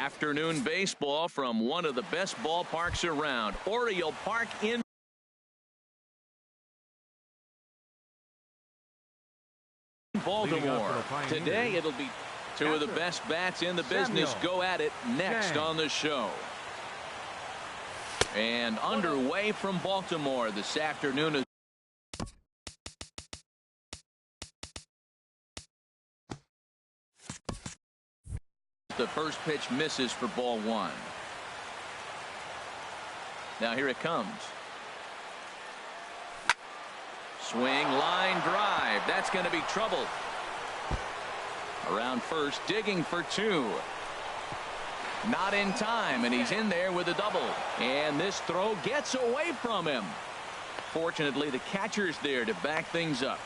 Afternoon baseball from one of the best ballparks around, Oriole Park in Baltimore. Today it'll be two of the best bats in the business go at it next on the show. And underway from Baltimore this afternoon. The first pitch misses for ball one. Now here it comes. Swing, line drive. That's going to be trouble. Around first, digging for two. Not in time, and he's in there with a double. And this throw gets away from him. Fortunately, the catcher's there to back things up.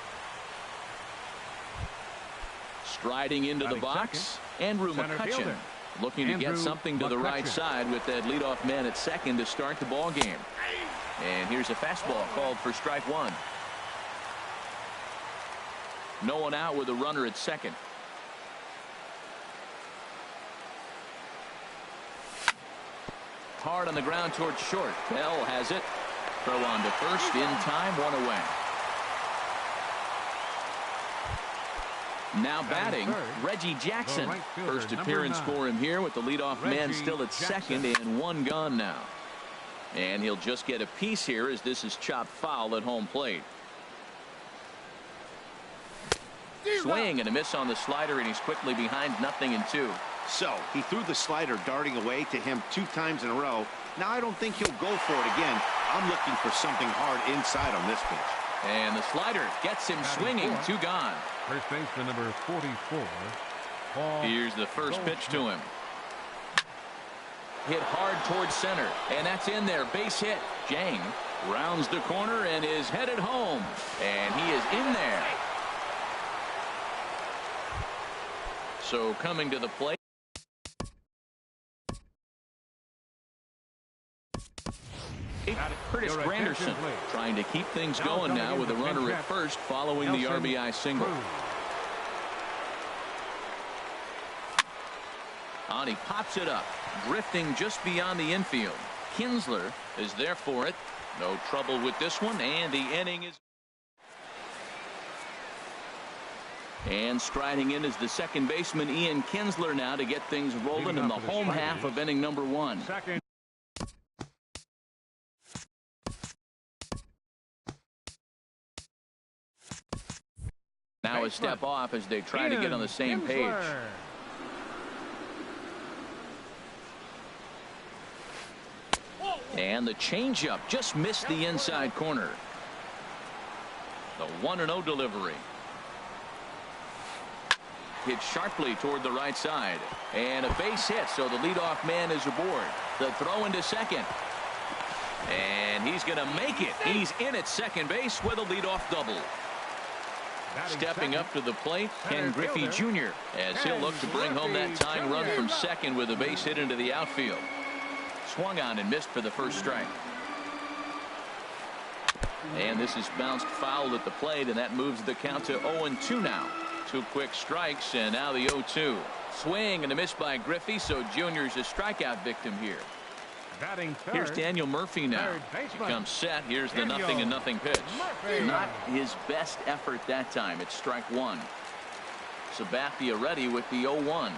Striding into the box, Andrew McCutcheon, looking to get something to the right side with that leadoff man at second to start the ball game. And here's a fastball called for strike one. No one out with a runner at second. Hard on the ground towards short. Bell has it. Throw on to first in time, one away. Now batting, Reggie Jackson. First appearance for him here with the leadoff man still at second and one gone now. And he'll just get a piece here as this is chopped foul at home plate. Swing and a miss on the slider, and he's quickly behind 0-2. So he threw the slider darting away to him 2 times in a row. Now I don't think he'll go for it again. I'm looking for something hard inside on this pitch. And the slider gets him swinging. 2 gone. First baseman number 44. Here's the first pitch to him. Hit hard towards center, and that's in there. Base hit. Jang rounds the corner and is headed home, and he is in there. So coming to the plate. Curtis Granderson trying to keep things going now with a runner at first following the RBI single. On he pops it up, drifting just beyond the infield. Kinsler is there for it. No trouble with this one, and the inning is. And striding in is the second baseman Ian Kinsler now to get things rolling in the home half of inning number 1. Now a step off as they try to get on the same page. And the changeup just missed the inside corner. The 1-0 delivery. Hit sharply toward the right side. And a base hit, so the leadoff man is aboard. The throw into second. And he's going to make it. He's in at second base with a leadoff double. Stepping up to the plate, Ken Griffey Jr. as he'll look to bring home that tying run from second with a base hit into the outfield. Swung on and missed for the first strike. And this is bounced foul at the plate, and that moves the count to 0-2 now. 2 quick strikes, and now the 0-2. Swing and a miss by Griffey, so Junior's a strikeout victim here. Here's Daniel Murphy now. He comes set. Here's the 0-0 pitch. Not his best effort that time. It's strike one. Sabathia ready with the 0-1.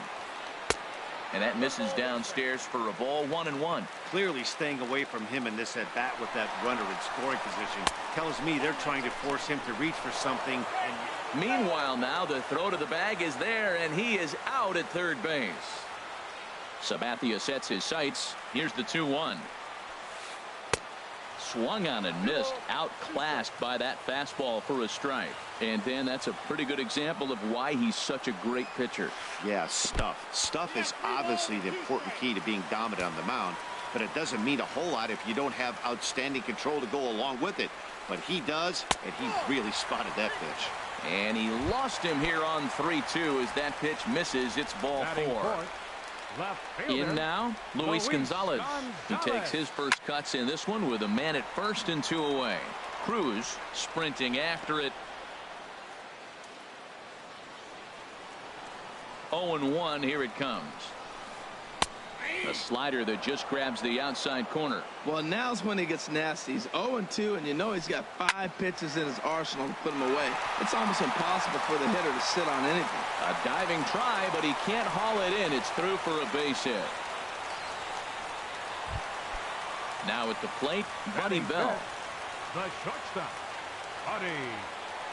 And that misses downstairs for a ball. 1-1. Clearly staying away from him in this at bat with that runner in scoring position tells me they're trying to force him to reach for something. Meanwhile, now the throw to the bag is there, and he is out at third base. Sabathia sets his sights. Here's the 2-1. Swung on and missed. Outclassed by that fastball for a strike. And Dan, that's a pretty good example of why he's such a great pitcher. Yeah, stuff. Stuff is obviously the important key to being dominant on the mound, but it doesn't mean a whole lot if you don't have outstanding control to go along with it. But he does, and he really spotted that pitch. And he lost him here on 3-2 as that pitch misses. It's ball 4. In now, Luis Gonzalez. He takes his first cuts in this one with a man at first and 2 away. Cruz sprinting after it. 0-1. Here it comes. A slider that just grabs the outside corner. Well, now's when he gets nasty. He's 0-2, and you know he's got 5 pitches in his arsenal to put him away. It's almost impossible for the hitter to sit on anything. A diving try, but he can't haul it in. It's through for a base hit. Now at the plate, Buddy Bell. The shortstop, Buddy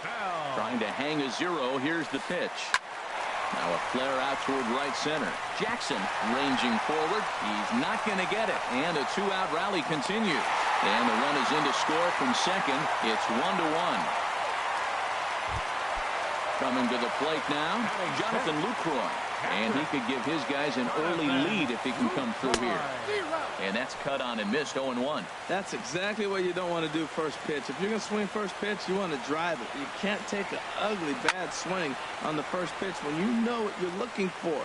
Bell. Trying to hang a 0. Here's the pitch. Now a flare out toward right center. Jackson ranging forward. He's not going to get it. And a 2-out rally continues. And the run is in to score from second. It's 1-1. Coming to the plate now, Jonathan Lucroy. And he could give his guys an early lead if he can come through here. And that's cut on and missed 0-1. That's exactly what you don't want to do first pitch. If you're going to swing first pitch, you want to drive it. You can't take an ugly, bad swing on the first pitch when you know what you're looking for.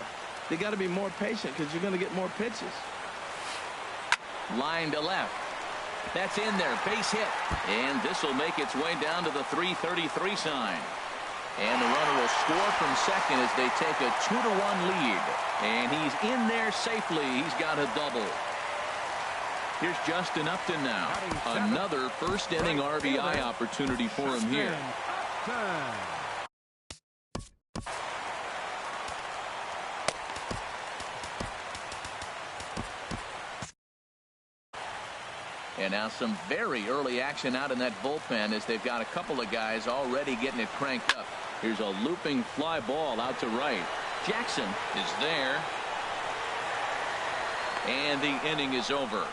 You got to be more patient because you're going to get more pitches. Line to left. That's in there. Base hit. And this will make its way down to the 333 sign. And the runner will score from second as they take a 2-1 lead. And he's in there safely. He's got a double. Here's Justin Upton now. Another first inning RBI opportunity for him here. And now some very early action out in that bullpen as they've got a couple of guys already getting it cranked up. Here's a looping fly ball out to right. Jackson is there. And the inning is over.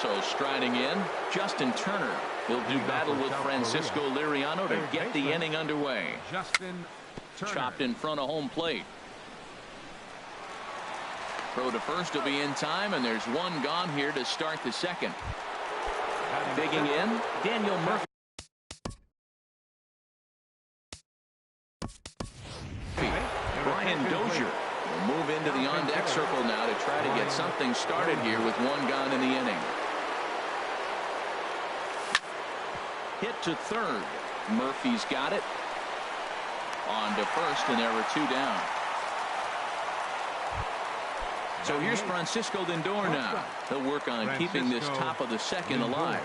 So striding in, Justin Turner. He'll do battle with Francisco Liriano to get the inning underway. Justin Turner. Chopped in front of home plate. Throw to first will be in time, and there's one gone here to start the second. Digging in, Daniel Murphy. Brian Dozier will move into the on-deck circle now to try to get something started here with one gone in the inning. Hit to third. Murphy's got it. On to first, and there are 2 down. So here's Francisco Lindor now. He'll work on keeping this top of the second alive.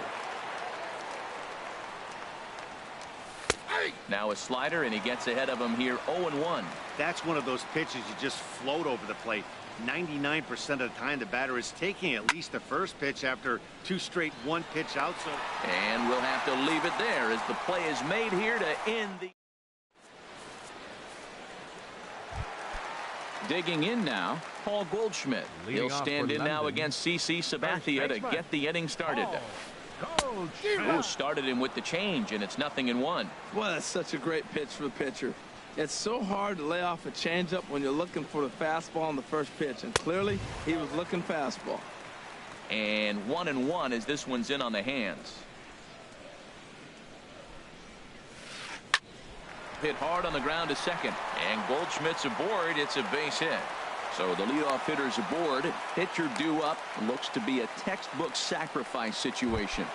Now a slider, and he gets ahead of him here 0-1. That's one of those pitches you just float over the plate. 99% of the time the batter is taking at least the first pitch after 2 straight 1-pitch outs. And we'll have to leave it there as the play is made here to end the. Digging in now, Paul Goldschmidt. He'll stand in now against CC Sabathia to get the inning started. Who started him with the change, and it's 0-1. Well, that's such a great pitch for the pitcher. It's so hard to lay off a changeup when you're looking for the fastball on the first pitch, and clearly he was looking fastball. And 1-1 as this one's in on the hands. Hit hard on the ground to second, and Goldschmidt's aboard. It's a base hit. So the leadoff hitter's aboard. Pitcher due up. Looks to be a textbook sacrifice situation.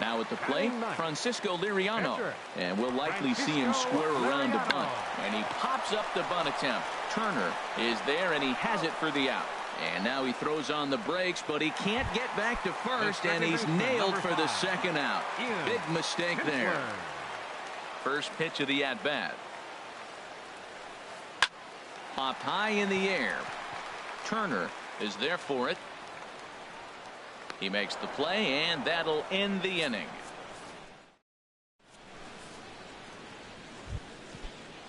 Now at the plate, Francisco Liriano. And we'll likely see him square around to bunt. And he pops up the bunt attempt. Turner is there, and he has it for the out. And now he throws on the brakes, but he can't get back to first, and he's nailed for the second out. Big mistake there. First pitch of the at-bat. Popped high in the air. Turner is there for it. He makes the play, and that'll end the inning.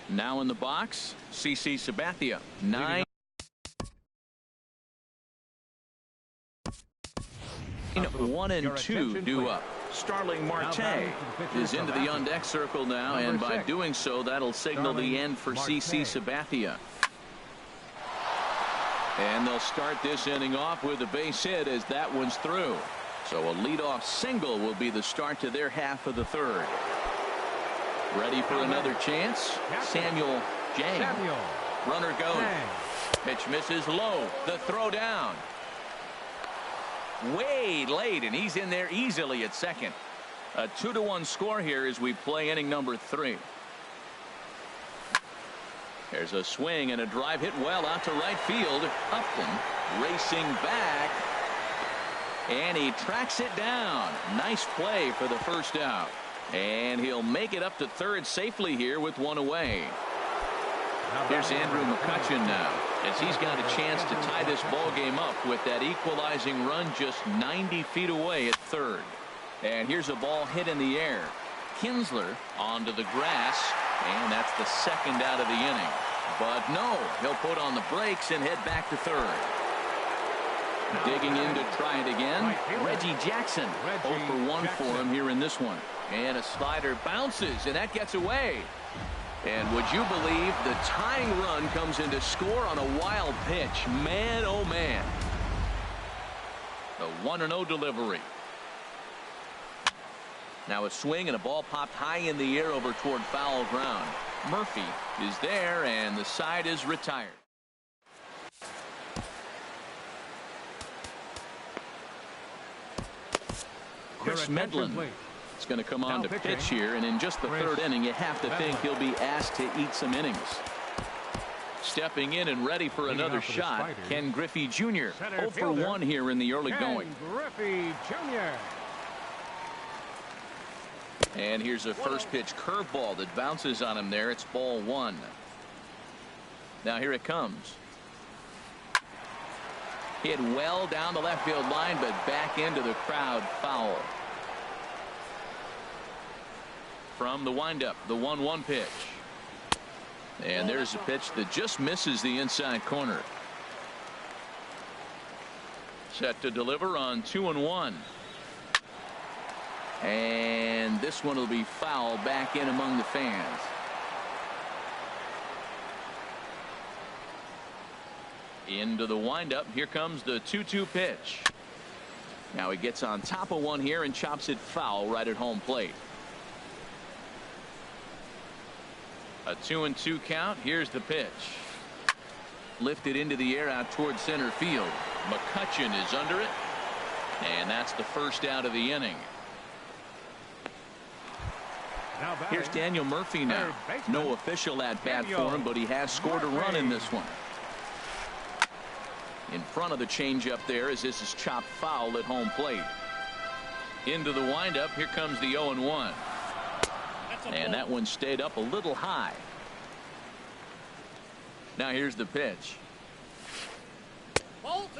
Now in the box, CC Sabathia. 1-2 due up. Starling Marte is into the on-deck circle now, and by doing so, that'll signal the end for CC Sabathia. And they'll start this inning off with a base hit as that one's through. So a leadoff single will be the start to their half of the third. Ready for another chance? Samuel Jang. Runner goes. Pitch misses low. The throw down. Way late, and he's in there easily at second. A 2-1 score here as we play inning number 3. There's a swing and a drive hit well out to right field. Upton racing back. And he tracks it down. Nice play for the first out. And he'll make it up to third safely here with one away. Here's Andrew McCutchen now, as he's got a chance to tie this ball game up with that equalizing run just 90 feet away at third. And here's a ball hit in the air. Kinsler onto the grass, and that's the second out of the inning. But no, he'll put on the brakes and head back to third. Digging in to try it again, Reggie Jackson. 0 for 1 for him here in this one. And a slider bounces, and that gets away. And would you believe the tying run comes in to score on a wild pitch? Man, oh man. The 1-0 delivery. Now a swing and a ball popped high in the air over toward foul ground. Murphy is there, and the side is retired. Chris Medlin is going to come on to pitch here, and in just the third inning, you have to think he'll be asked to eat some innings. Stepping in and ready for another shot, Ken Griffey Jr. 0 for 1 here in the early going. Griffey Jr. And here's a first pitch curveball that bounces on him there. It's ball 1. Now here it comes. Hit well down the left field line, but back into the crowd, foul. From the windup, the 1-1 pitch. And there's a pitch that just misses the inside corner. Set to deliver on 2-1. And this one will be foul back in among the fans. Into the windup. Here comes the 2-2 pitch. Now he gets on top of one here and chops it foul right at home plate. A 2-2 count. Here's the pitch. Lifted into the air out towards center field. McCutchen is under it. And that's the first out of the inning. Here's Daniel Murphy now. No official at bat for him, but he has scored a run in this one. In front of the changeup there as this is chopped foul at home plate. Into the windup. Here comes the 0-1. And that one stayed up a little high. Now here's the pitch.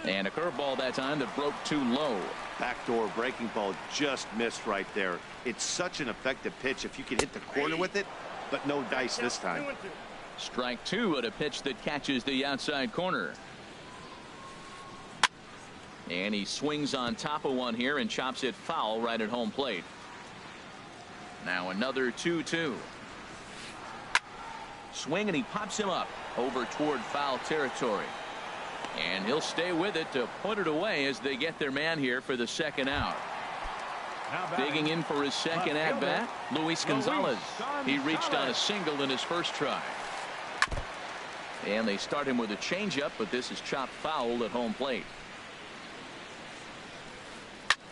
And a curveball that time that broke too low. Backdoor breaking ball just missed right there. It's such an effective pitch if you can hit the corner with it, but no dice this time. Strike 2 at a pitch that catches the outside corner. And he swings on top of one here and chops it foul right at home plate. Now another 2-2. Swing, and he pops him up over toward foul territory. And he'll stay with it to put it away as they get their man here for the second out. Digging in for his second at bat, Luis Gonzalez. He reached on a single in his first try. And they start him with a changeup, but this is chopped foul at home plate.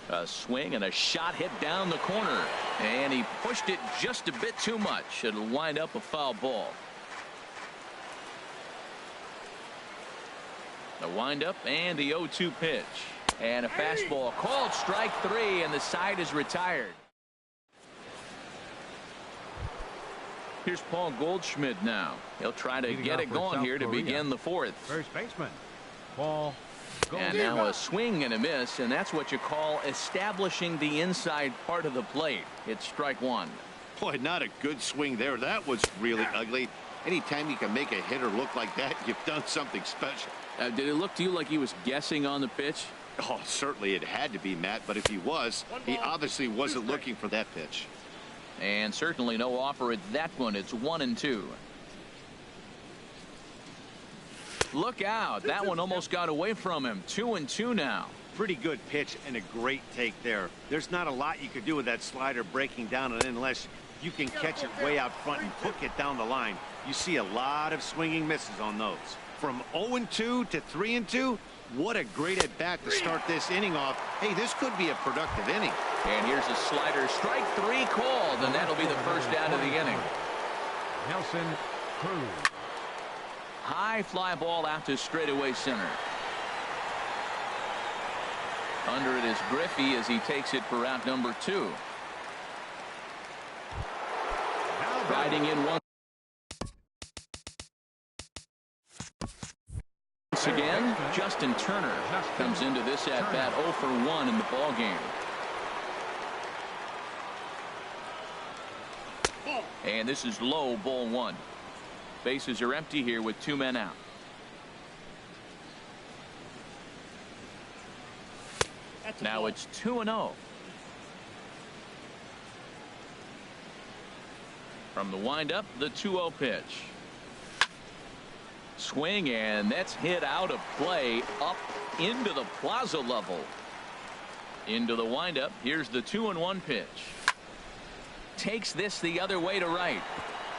A swing and a shot hit down the corner, and he pushed it just a bit too much. It'll wind up a foul ball. The windup and the 0-2 pitch, and a fastball called strike 3, and the side is retired. Here's Paul Goldschmidt now. He'll try to get it going here to begin the fourth. First baseman Paul. And now a swing and a miss, and that's what you call establishing the inside part of the plate. It's strike 1. Boy, not a good swing there. That was really ugly. Anytime you can make a hitter look like that, you've done something special. Did it look to you like he was guessing on the pitch? Oh, certainly it had to be, Matt, but if he was, he obviously wasn't looking for that pitch. And certainly no offer at that one. It's 1-2. Look out. That one almost got away from him. 2-2 now. Pretty good pitch and a great take there. There's not a lot you could do with that slider breaking down unless you can catch it way out front and hook it down the line. You see a lot of swinging misses on those. From 0-2 to 3-2, what a great at bat to start this inning off. Hey, this could be a productive inning. And here's a slider. Strike 3 called, and that'll be the first out of the inning. Nelson Cruz. High fly ball out to straightaway center. Under it is Griffey as he takes it for out number 2. Riding in once again, Justin Turner comes into this at bat 0 for 1 in the ball game. And this is low, ball 1. Bases are empty here with 2 men out. Now it's 2-0. From the windup, the 2-0 pitch. Swing, and that's hit out of play up into the plaza level. Into the windup. Here's the 2-1 pitch. Takes this the other way to right.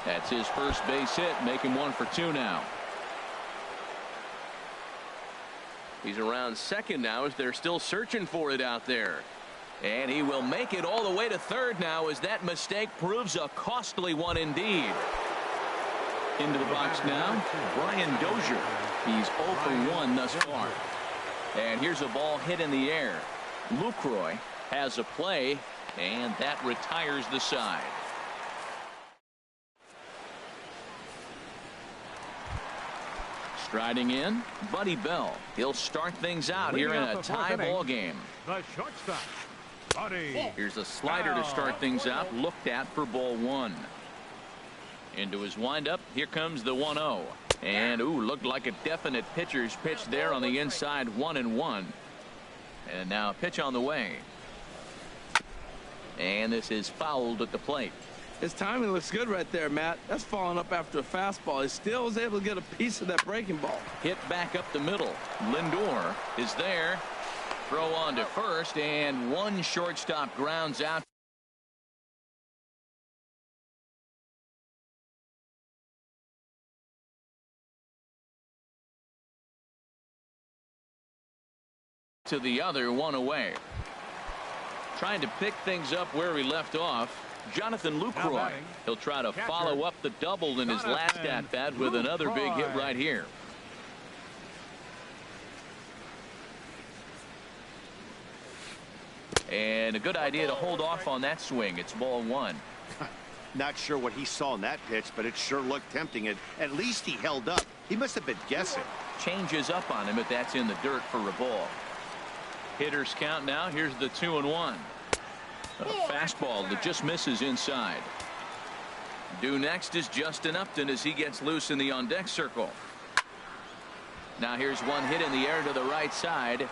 That's his first base hit, making 1 for 2 now. He's around second now as they're still searching for it out there. And he will make it all the way to third now as that mistake proves a costly one indeed. Into the box now, Brian Dozier. He's 0 for 1 thus far. And here's a ball hit in the air. Lucroy has a play, and that retires the side. Striding in, Buddy Bell. He'll start things out here in a tie ball game. The shortstop, Buddy. Here's a slider to start things out, looked at for ball 1. Into his windup, here comes the 1-0. And, ooh, looked like a definite pitcher's pitch there on the inside, 1-1. And now a pitch on the way. And this is fouled at the plate. His timing looks good right there, Matt. That's following up after a fastball. He still was able to get a piece of that breaking ball. Hit back up the middle. Lindor is there. Throw on to first, and one shortstop grounds out. To the other, 1 away. Trying to pick things up where we left off. Jonathan Lucroy. He'll try to follow up the double in his last at bat with another big hit right here. And a good idea to hold off on that swing. It's ball 1. Not sure what he saw in that pitch, but it sure looked tempting. At least he held up. He must have been guessing. Changes up on him if that's in the dirt for a ball. Hitters count now. Here's the 2-1. A fastball that just misses inside. Due next is Justin Upton as he gets loose in the on-deck circle. Now here's one hit in the air to the right side,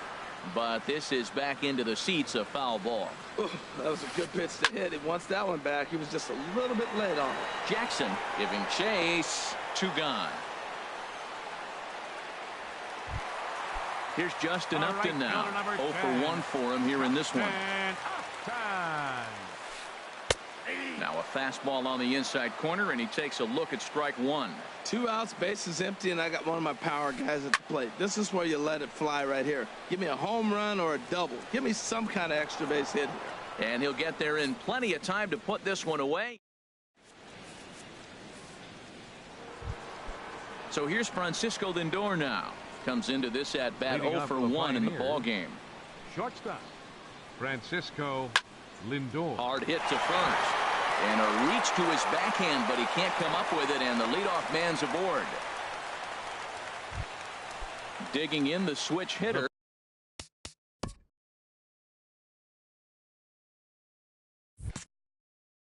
but this is back into the seats, a foul ball. Ooh, that was a good pitch to hit. He wants that one back. He was just a little bit late on it. Jackson giving chase. 2 gone. Here's Justin Upton now. 0 for 1 for him here in this one. Now a fastball on the inside corner, and he takes a look at strike 1. 2 outs, bases empty, and I got one of my power guys at the plate. This is where you let it fly right here. Give me a home run or a double. Give me some kind of extra base hit here. And he'll get there in plenty of time to put this one away. So here's Francisco Lindor now. Comes into this at bat 0 for 1 in the ball game. Shortstop, Francisco Lindor. Hard hit to first. And a reach to his backhand, but he can't come up with it, and the leadoff man's aboard. Digging in the switch hitter.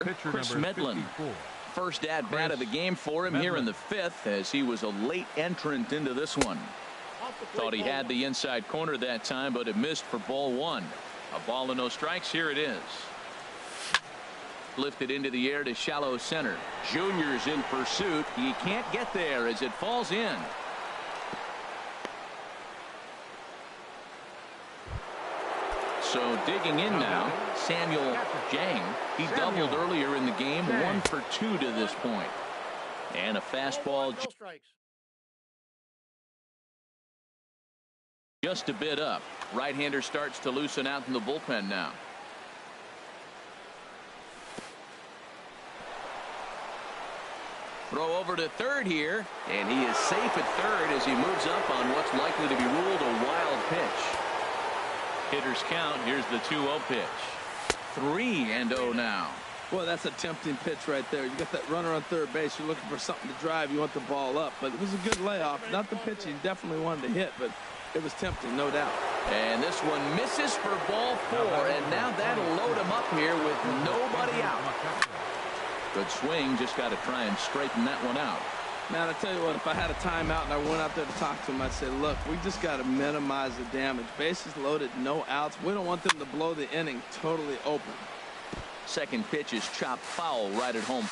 Chris Medlin. First at bat of the game for him here in the 5th, as he was a late entrant into this one. Thought he had the inside corner that time, but it missed for ball 1. A ball and no strikes. Here it is. Lifted into the air to shallow center. Junior's in pursuit. He can't get there as it falls in. So digging in now, Samuel Jang. He doubled earlier in the game. 1 for 2 to this point. And a fastball just a bit up. Right-hander starts to loosen out in the bullpen now. Throw over to third here, and he is safe at third as he moves up on what's likely to be ruled a wild pitch. Hitters count. Here's the 2-0 pitch. 3-0 now. Boy, that's a tempting pitch right there. You got that runner on third base. You're looking for something to drive. You want the ball up. But it was a good layoff. Not the pitch he definitely wanted to hit, but it was tempting, no doubt. And this one misses for ball 4, and now that'll load him up here with nobody out. Good swing. Just got to try and straighten that one out. Man, I tell you what, if I had a timeout and I went out there to talk to him, I'd say, look, we just got to minimize the damage. Bases loaded, no outs. We don't want them to blow the inning totally open. Second pitch is chopped foul right at home.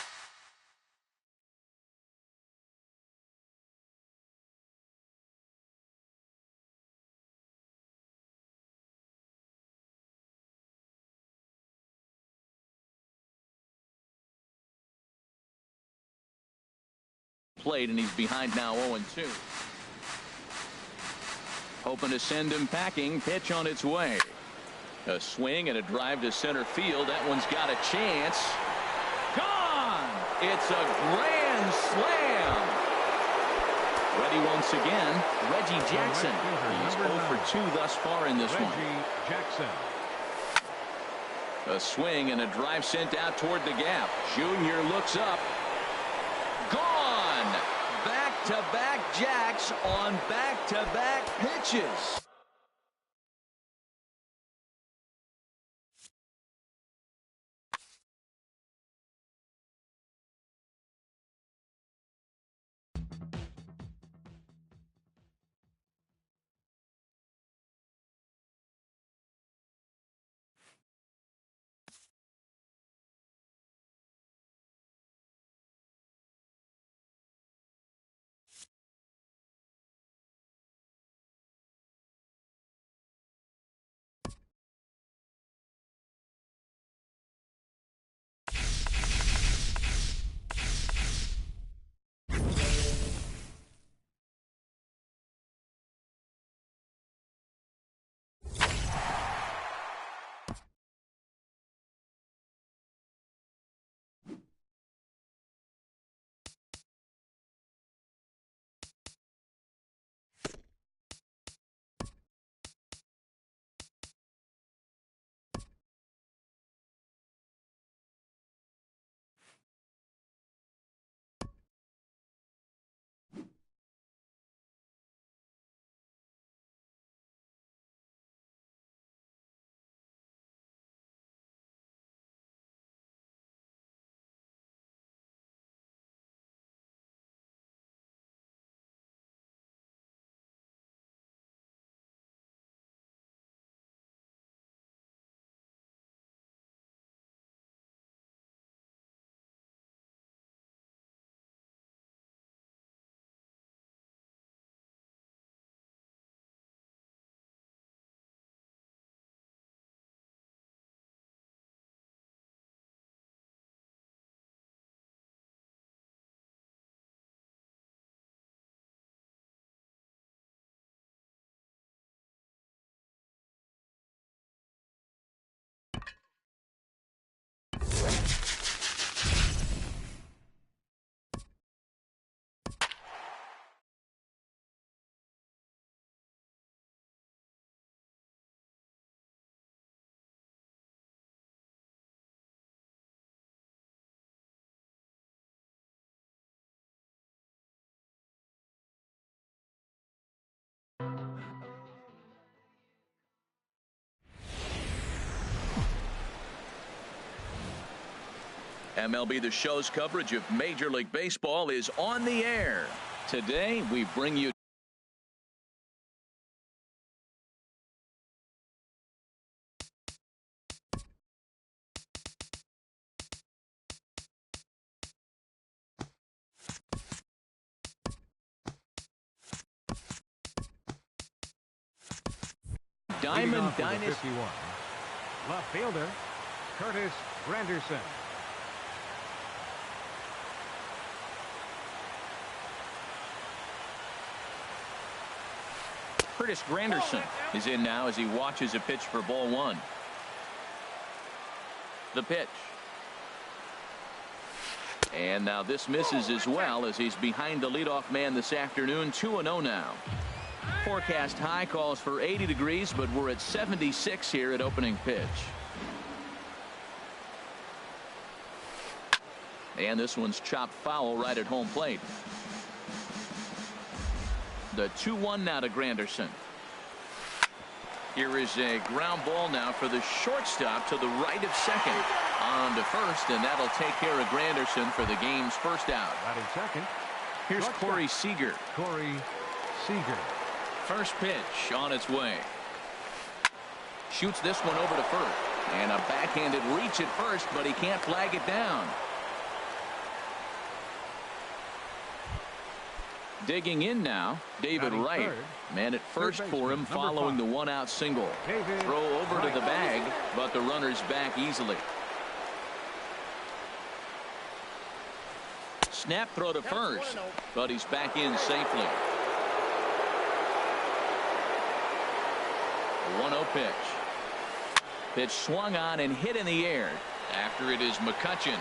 Plate, and he's behind now 0-2. Hoping to send him packing. Pitch on its way. A swing and a drive to center field. That one's got a chance. Gone! It's a grand slam. Ready once again, Reggie Jackson. He's 0 for 2 thus far in this one. Reggie Jackson. A swing and a drive sent out toward the gap. Junior looks up. Gone! Back-to-back jacks on back-to-back pitches. MLB The Show's coverage of Major League Baseball is on the air. Today, we bring you Diamond Dynasty. 51. Left fielder, Curtis Granderson. Curtis Granderson is in now as he watches a pitch for ball 1. The pitch. And now this misses as well as he's behind the leadoff man this afternoon. 2-0 now. Forecast high calls for 80 degrees, but we're at 76 here at opening pitch. And this one's chopped foul right at home plate. The 2-1 now to Granderson. Here is a ground ball now for the shortstop to the right of second. On to first, and that'll take care of Granderson for the game's first out. Batting second. Here's Corey Seager. Corey Seager. First pitch on its way. Shoots this one over to first. And a backhanded reach at first, but he can't flag it down. Digging in now, David Wright. Man at first for him following the one-out single. Throw over to the bag, but the runner's back easily. Snap throw to first, but he's back in safely. A 1-0 pitch. Pitch swung on and hit in the air. After it is McCutchen.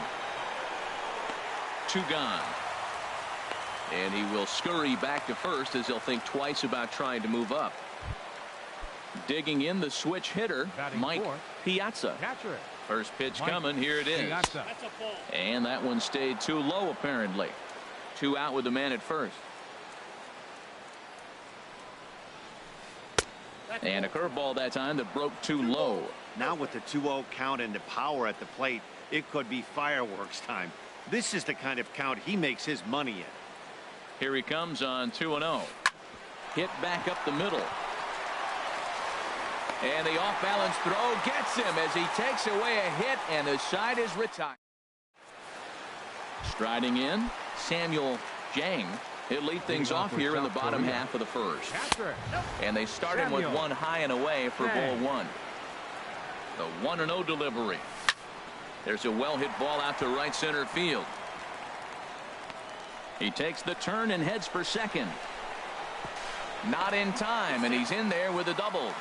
2 gone. And he will scurry back to first as he'll think twice about trying to move up. Digging in the switch hitter, Mike Piazza. First pitch coming. Here it is. And that one stayed too low apparently. 2 out with the man at first. And a curveball that time that broke too low. Now with the 2-0 count and the power at the plate, it could be fireworks time. This is the kind of count he makes his money in. Here he comes on 2-0. Hit back up the middle. And the off-balance throw gets him as he takes away a hit, and the side is retired. Striding in, Samuel Jang. He'll lead things off here in the bottom half of the first. And they start him with one high and away for ball 1. The 1-0 delivery. There's a well-hit ball out to right center field. He takes the turn and heads for second. Not in time, and he's in there with a double.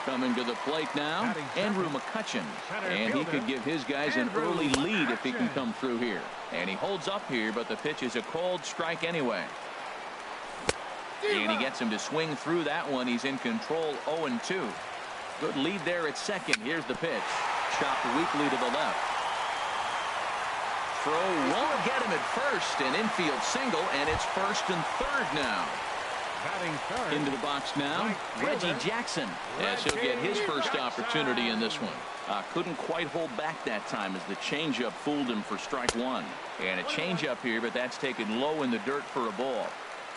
Coming to the plate now, Andrew McCutchen. And he could give his guys an early lead if he can come through here. And he holds up here, but the pitch is a called strike anyway. And he gets him to swing through that one. He's in control 0-2. Good lead there at second. Here's the pitch. Chopped weakly to the left. Throw won't get him at first. An infield single, and it's first and third now. Into the box now, Reggie Jackson, as he'll get his first opportunity in this one. Couldn't quite hold back that time as the changeup fooled him for strike 1. And a changeup here, but that's taken low in the dirt for a ball.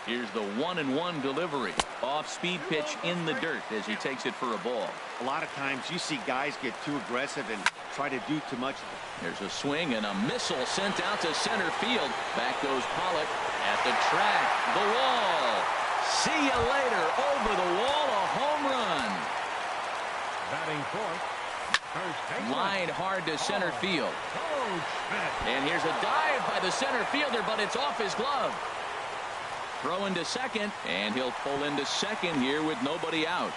Here's the 1-1 delivery. Off-speed pitch in the dirt as he takes it for a ball. A lot of times you see guys get too aggressive and try to do too much. There's a swing and a missile sent out to center field. Back goes Pollock at the track. The wall. See you later. Over the wall, a home run. Batting fourth. Lined hard to center field. And here's a dive by the center fielder, but it's off his glove. Throw into second, and he'll pull into second here with nobody out.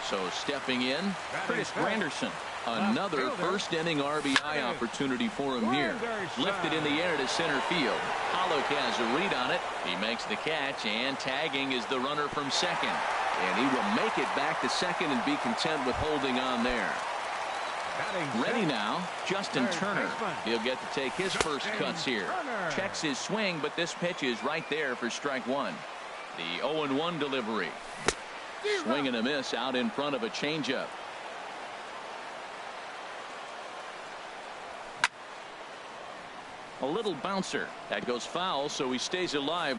So stepping in, Curtis Granderson. Another first inning RBI opportunity for him here. Lifted in the air to center field. Pollock has a read on it. He makes the catch, and tagging is the runner from second. And he will make it back to second and be content with holding on there. Ready now, Justin Turner. He'll get to take his first cuts here. Checks his swing, but this pitch is right there for strike 1. The 0-1 delivery. Swing and a miss out in front of a changeup. A little bouncer. That goes foul, so he stays alive.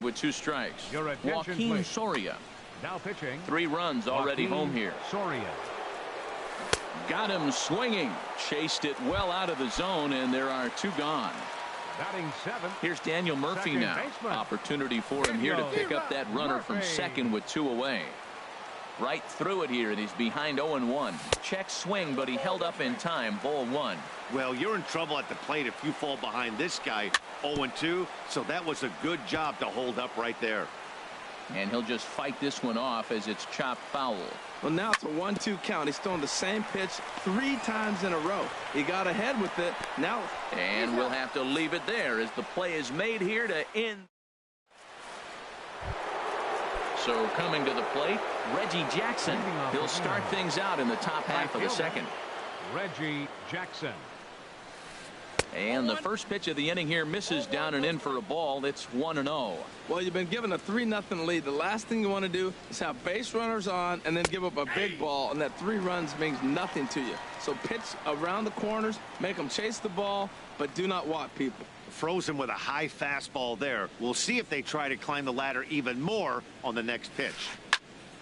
With 2 strikes. Joaquin Soria. Now pitching. 3 runs already home here. Soria. Got him swinging. Chased it well out of the zone, and there are 2 gone. Batting 7th. Here's Daniel Murphy now. Opportunity for him here to pick up that runner from second with 2 away. Right through it here, and he's behind 0-1. Check swing, but he held up in time. Ball 1. Well, you're in trouble at the plate if you fall behind this guy 0-2, so that was a good job to hold up right there. And he'll just fight this one off as it's chopped foul. Well, now it's a 1-2 count. He's throwing the same pitch 3 times in a row. He got ahead with it. Now. And we'll have to leave it there as the play is made here to end. So coming to the plate, Reggie Jackson. He'll start things out in the top half of the second. Reggie Jackson. And the first pitch of the inning here misses down and in for a ball. It's 1-0. Well, you've been given a 3-0 lead. The last thing you want to do is have base runners on and then give up a big ball, and that 3 runs means nothing to you. So pitch around the corners, make them chase the ball, but do not walk people. Frozen with a high fastball there. We'll see if they try to climb the ladder even more on the next pitch.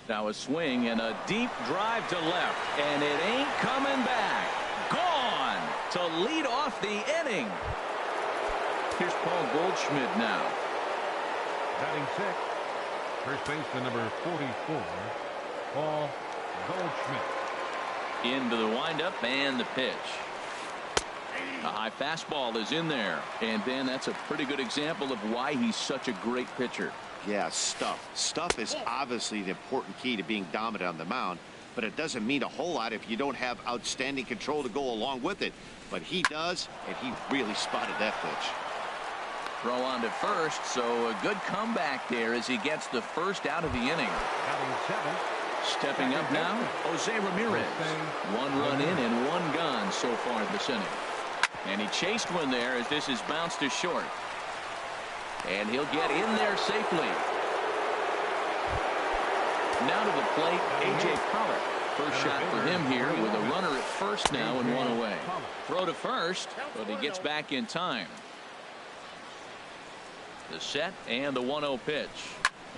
Now a swing and a deep drive to left, and it ain't coming back. Gone to lead off the inning. Here's Paul Goldschmidt now. Batting 6th. First baseman number 44, Paul Goldschmidt. Into the windup and the pitch. A high fastball is in there, and Ben, that's a pretty good example of why he's such a great pitcher. Yeah, stuff. Stuff is obviously the important key to being dominant on the mound, but it doesn't mean a whole lot if you don't have outstanding control to go along with it. But he does, and he really spotted that pitch. Throw on to first, so a good comeback there as he gets the first out of the inning. Batting 7th. Stepping up now, Jose Ramirez. 1 run in and 1 gone so far this inning. And he chased one there as this is bounced to short. And he'll get in there safely. Now to the plate, A.J. Pollock. First shot for him here with a runner at first now and 1 away. Throw to first, but he gets back in time. The set and the 1-0 pitch.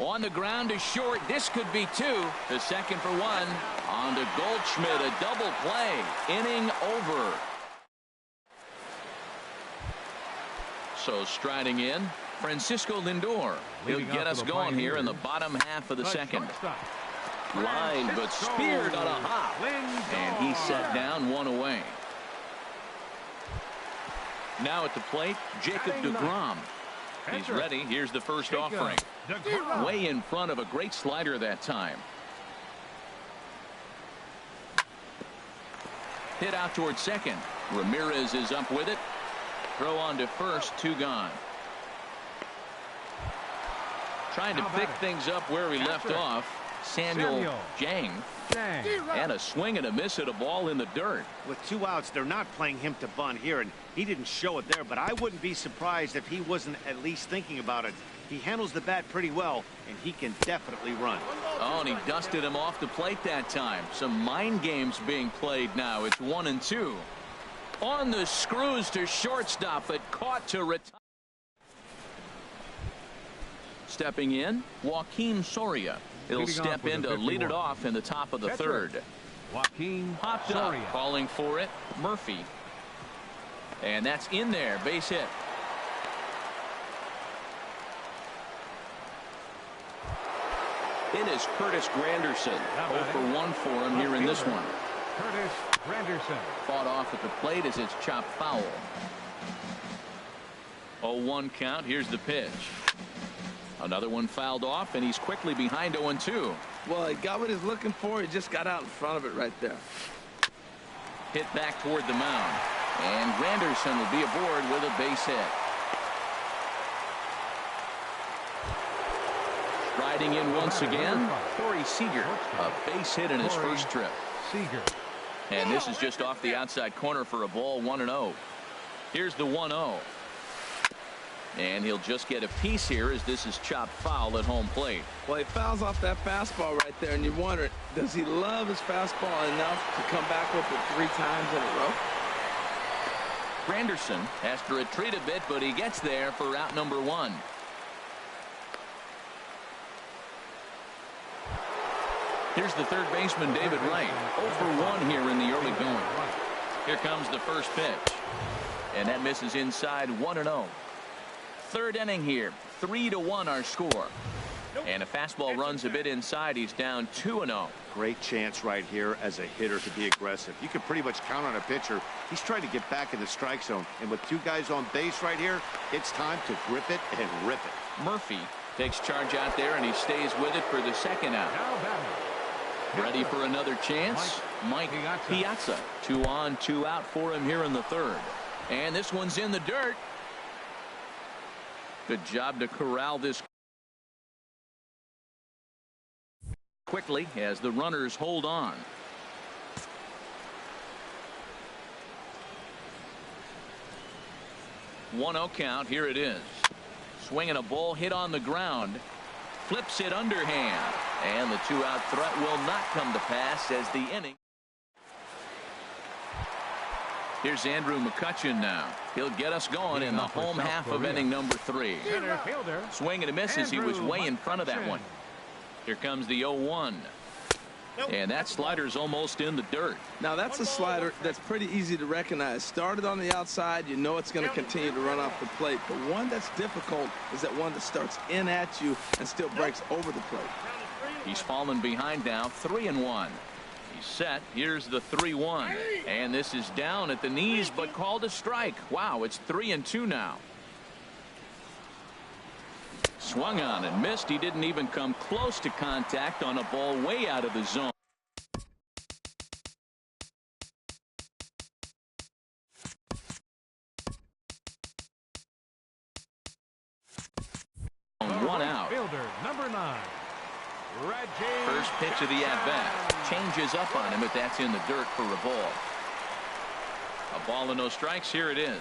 On the ground to short. This could be 2. The second for 1. On to Goldschmidt. A double play. Inning over. So striding in, Francisco Lindor. He'll get us going here in the bottom half of the second. Line but speared on a hop. And he's set down 1 away. Now at the plate, Jacob deGrom. He's ready. Here's the first offering. Way in front of a great slider that time. Hit out towards second. Ramirez is up with it. Throw on to first, 2 gone. Trying to pick things up where he left off. Samuel Jang. And a swing and a miss at a ball in the dirt. With 2 outs, they're not playing him to bunt here, and he didn't show it there, but I wouldn't be surprised if he wasn't at least thinking about it. He handles the bat pretty well, and he can definitely run. Oh, and he dusted him off the plate that time. Some mind games being played now. It's 1-2. On the screws to shortstop, but caught to retire. Stepping in, Joaquin Soria. He'll step in to lead it off in the top of the third. Joaquin Popped up, calling for it, Murphy. And that's in there, base hit. It is Curtis Granderson. 0 for 1 for him here in this one. Curtis Granderson. Fought off at the plate as it's chopped foul. 0-1 count. Here's the pitch. Another one fouled off, and he's quickly behind 0-2. Well, he got what he's looking for. He just got out in front of it right there. Hit back toward the mound. And Granderson will be aboard with a base hit. Striding in once again, Corey Seager. A base hit in his first trip. Seager. And this is just off the outside corner for a ball, 1-0. Here's the 1-0. And he'll just get a piece here as this is chopped foul at home plate. Well, he fouls off that fastball right there, and you wonder, does he love his fastball enough to come back with it 3 times in a row? Granderson has to retreat a bit, but he gets there for out number 1. Here's the third baseman, David Wright. 0 for 1 here in the early going. Here comes the first pitch. And that misses inside, 1-0. Third inning here, 3-1 our score. And a fastball runs a bit inside. He's down 2-0. Great chance right here as a hitter to be aggressive. You can pretty much count on a pitcher. He's trying to get back in the strike zone. And with two guys on base right here, it's time to grip it and rip it. Murphy takes charge out there, and he stays with it for the second out. Ready for another chance? Mike Piazza. 2 on, 2 out for him here in the third. And this one's in the dirt. Good job to corral this quickly as the runners hold on. One 0 count. Here it is. Swinging a ball hit on the ground. Flips it underhand. And the 2-out threat will not come to pass as the inning. Here's Andrew McCutchen now. He'll get us going in the home half of inning number 3. Swing and a miss as he was way in front of that one. Here comes the 0-1. And that slider's almost in the dirt. Now that's a slider that's pretty easy to recognize. Started on the outside, you know it's going to continue to run off the plate. But one that's difficult is that one that starts in at you and still breaks over the plate. He's fallen behind now, 3-1. He's set. Here's the 3-1. And this is down at the knees, but called a strike. Wow, it's 3-2 now. Swung on and missed. He didn't even come close to contact on a ball way out of the zone. One out. Fielder number 9. First pitch of the at-bat. Changes up on him, but that's in the dirt for a ball. A ball and no strikes. Here it is.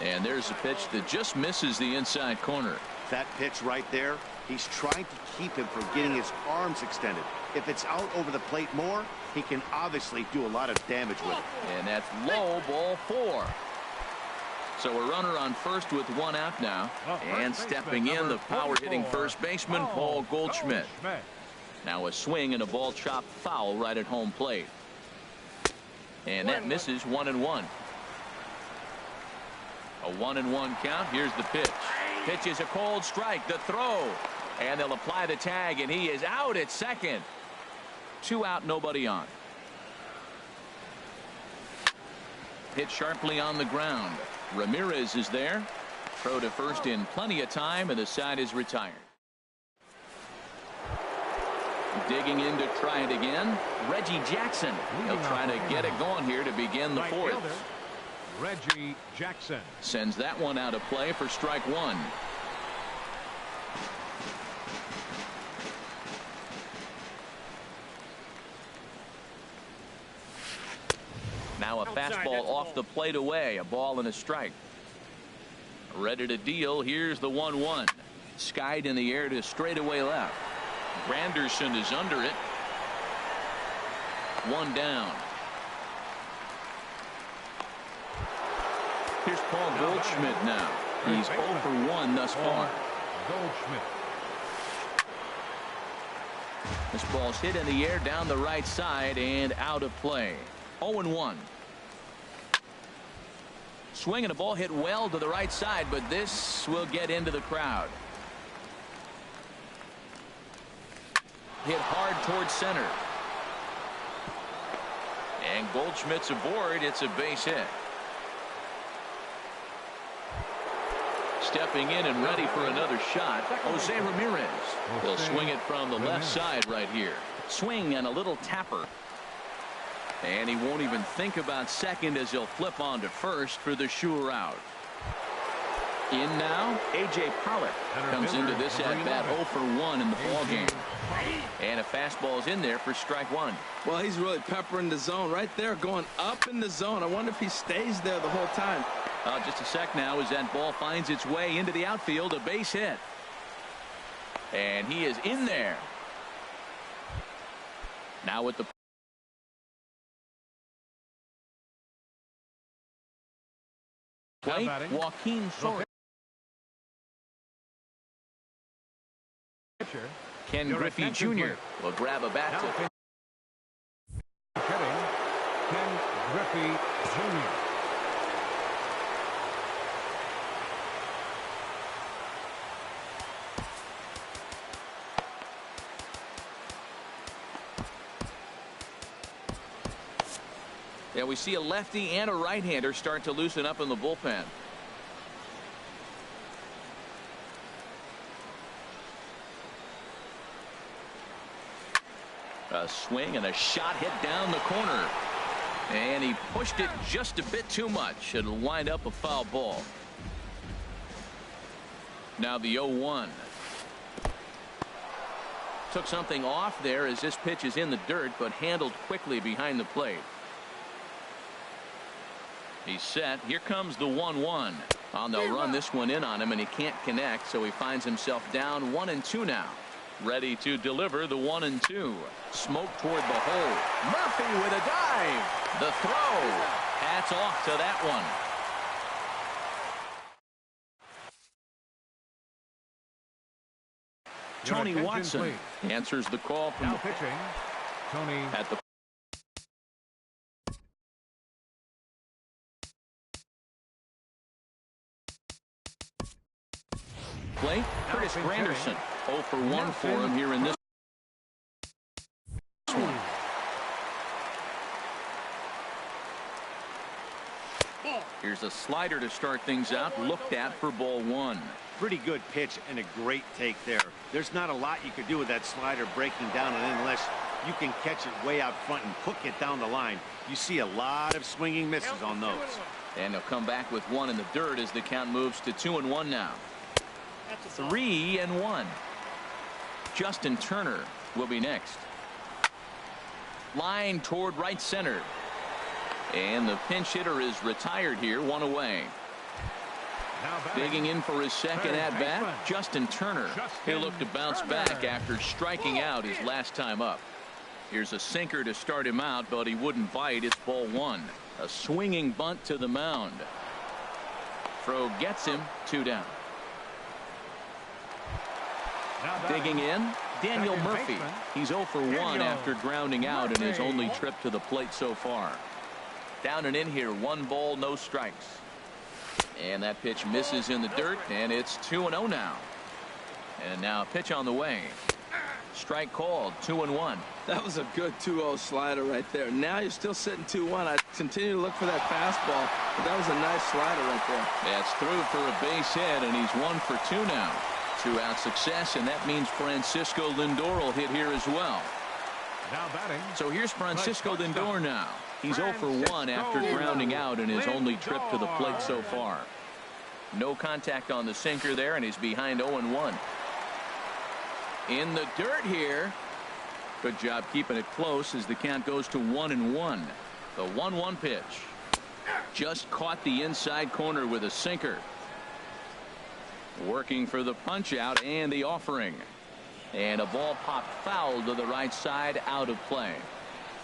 And there's a pitch that just misses the inside corner. That pitch right there, he's trying to keep him from getting his arms extended. If it's out over the plate more, he can obviously do a lot of damage with it. And that's low, ball 4. So a runner on first with 1 out now. And stepping in, the power-hitting first baseman, Paul Goldschmidt. Now a swing and a ball chopped foul right at home plate. And that misses 1-1. A 1-1 count. Here's the pitch. Pitch is a cold strike. The throw. And they'll apply the tag, and he is out at second. 2 out, nobody on. Hit sharply on the ground. Ramirez is there. Throw to first in plenty of time, and the side is retired. Digging in to try it again. Reggie Jackson. He'll try to get it going here to begin the 4th. Reggie Jackson sends that one out of play for strike 1. Now a fastball off the plate away. A ball and a strike. Ready to deal. Here's the 1-1. Skied in the air to straightaway left. Granderson is under it. 1 down. Here's Paul Goldschmidt now. He's 0 for 1 thus far. Goldschmidt. This ball's hit in the air down the right side and out of play. 0-1. Swing and a ball hit well to the right side, but this will get into the crowd. Hit hard towards center. And Goldschmidt's aboard. It's a base hit. Stepping in and ready for another shot, Jose Ramirez. He'll swing it from the left side right here. Swing and a little tapper. And he won't even think about second as he'll flip on to first for the sure out. In now, A.J. Pollock comes into this at-bat 0 for 1 in the ballgame. And a fastball is in there for strike 1. Well, he's really peppering the zone right there, going up in the zone. I wonder if he stays there the whole time. Just a sec now as that ball finds its way into the outfield. A base hit. And he is in there. Now with the plate, Joaquin Soria. Ken Griffey Jr. will grab a bat tip. Ken Griffey Jr. Yeah, we see a lefty and a right-hander start to loosen up in the bullpen. A swing and a shot hit down the corner. And he pushed it just a bit too much. It'll wind up a foul ball. Now the 0-1. Took something off there as this pitch is in the dirt, but handled quickly behind the plate. He's set. Here comes the 1-1. They'll run this one in on him, and he can't connect, so he finds himself down 1-2 now. Ready to deliver the 1-2. Smoke toward the hole. Murphy with a dive. The throw. Hats off to that one. Tony Watson answers the call from Now the pitching, Tony at the plate. Curtis Granderson 0 for 1 for him here in this one. Here's a slider to start things out. Looked at for ball 1. Pretty good pitch and a great take there. There's not a lot you could do with that slider breaking down, and unless you can catch it way out front and hook it down the line, you see a lot of swinging misses on those. And they'll come back with one in the dirt as the count moves to 2-1 now. 3-1. Justin Turner will be next. Line toward right center. And the pinch hitter is retired here, one away. Digging in for his second at-bat, Justin Turner. He'll look to bounce back after striking out his last time up. Here's a sinker to start him out, but he wouldn't bite. It's ball 1. A swinging bunt to the mound. Throw gets him, 2 down. Digging in, Daniel Murphy. He's 0 for 1 after grounding out in his only trip to the plate so far. Down and in here, 1 ball, no strikes. And that pitch misses in the dirt, and it's 2-0 now. And now a pitch on the way. Strike called, 2-1. That was a good 2-0 slider right there. Now you're still sitting 2-1. I continue to look for that fastball, but that was a nice slider right there. That's through for a base hit, and he's 1 for 2 now. 2-out success, and that means Francisco Lindor will hit here as well. now batting. So here's Francisco Lindor now. He's 0 for 1 after grounding out in his only trip to the plate so far. No contact on the sinker there, and he's behind 0-1. In the dirt here. Good job keeping it close as the count goes to 1-1. The 1-1 pitch. Just caught the inside corner with a sinker. Working for the punch out and the offering. And a ball popped foul to the right side, out of play.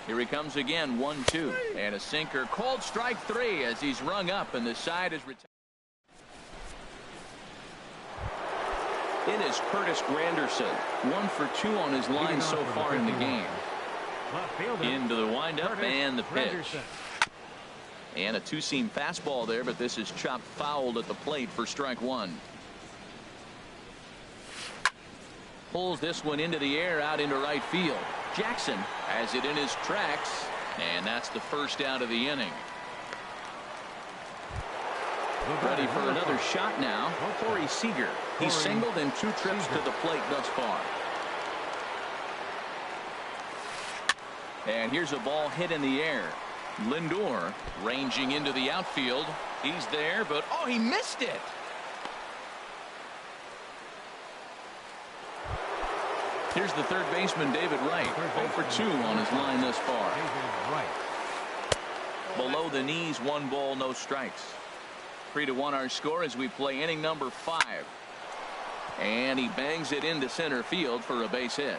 Here he comes again, 1-2. And a sinker, called strike 3 as he's rung up and the side is retired. It is Curtis Granderson, 1 for 2 on his line so far in the game. Into the windup and the pitch. And a two-seam fastball there, but this is chopped fouled at the plate for strike 1. Pulls this one into the air out into right field. Jackson has it in his tracks, and that's the first out of the inning. Ready for another shot now. Corey Seager. He's singled in 2 trips to the plate thus far. And here's a ball hit in the air. Lindor ranging into the outfield. He's there, but oh, he missed it. Here's the third baseman, David Wright. 0 for 2 on his line thus far. Below the knees, 1 ball, no strikes. 3-1 our score as we play inning number 5. And he bangs it into center field for a base hit.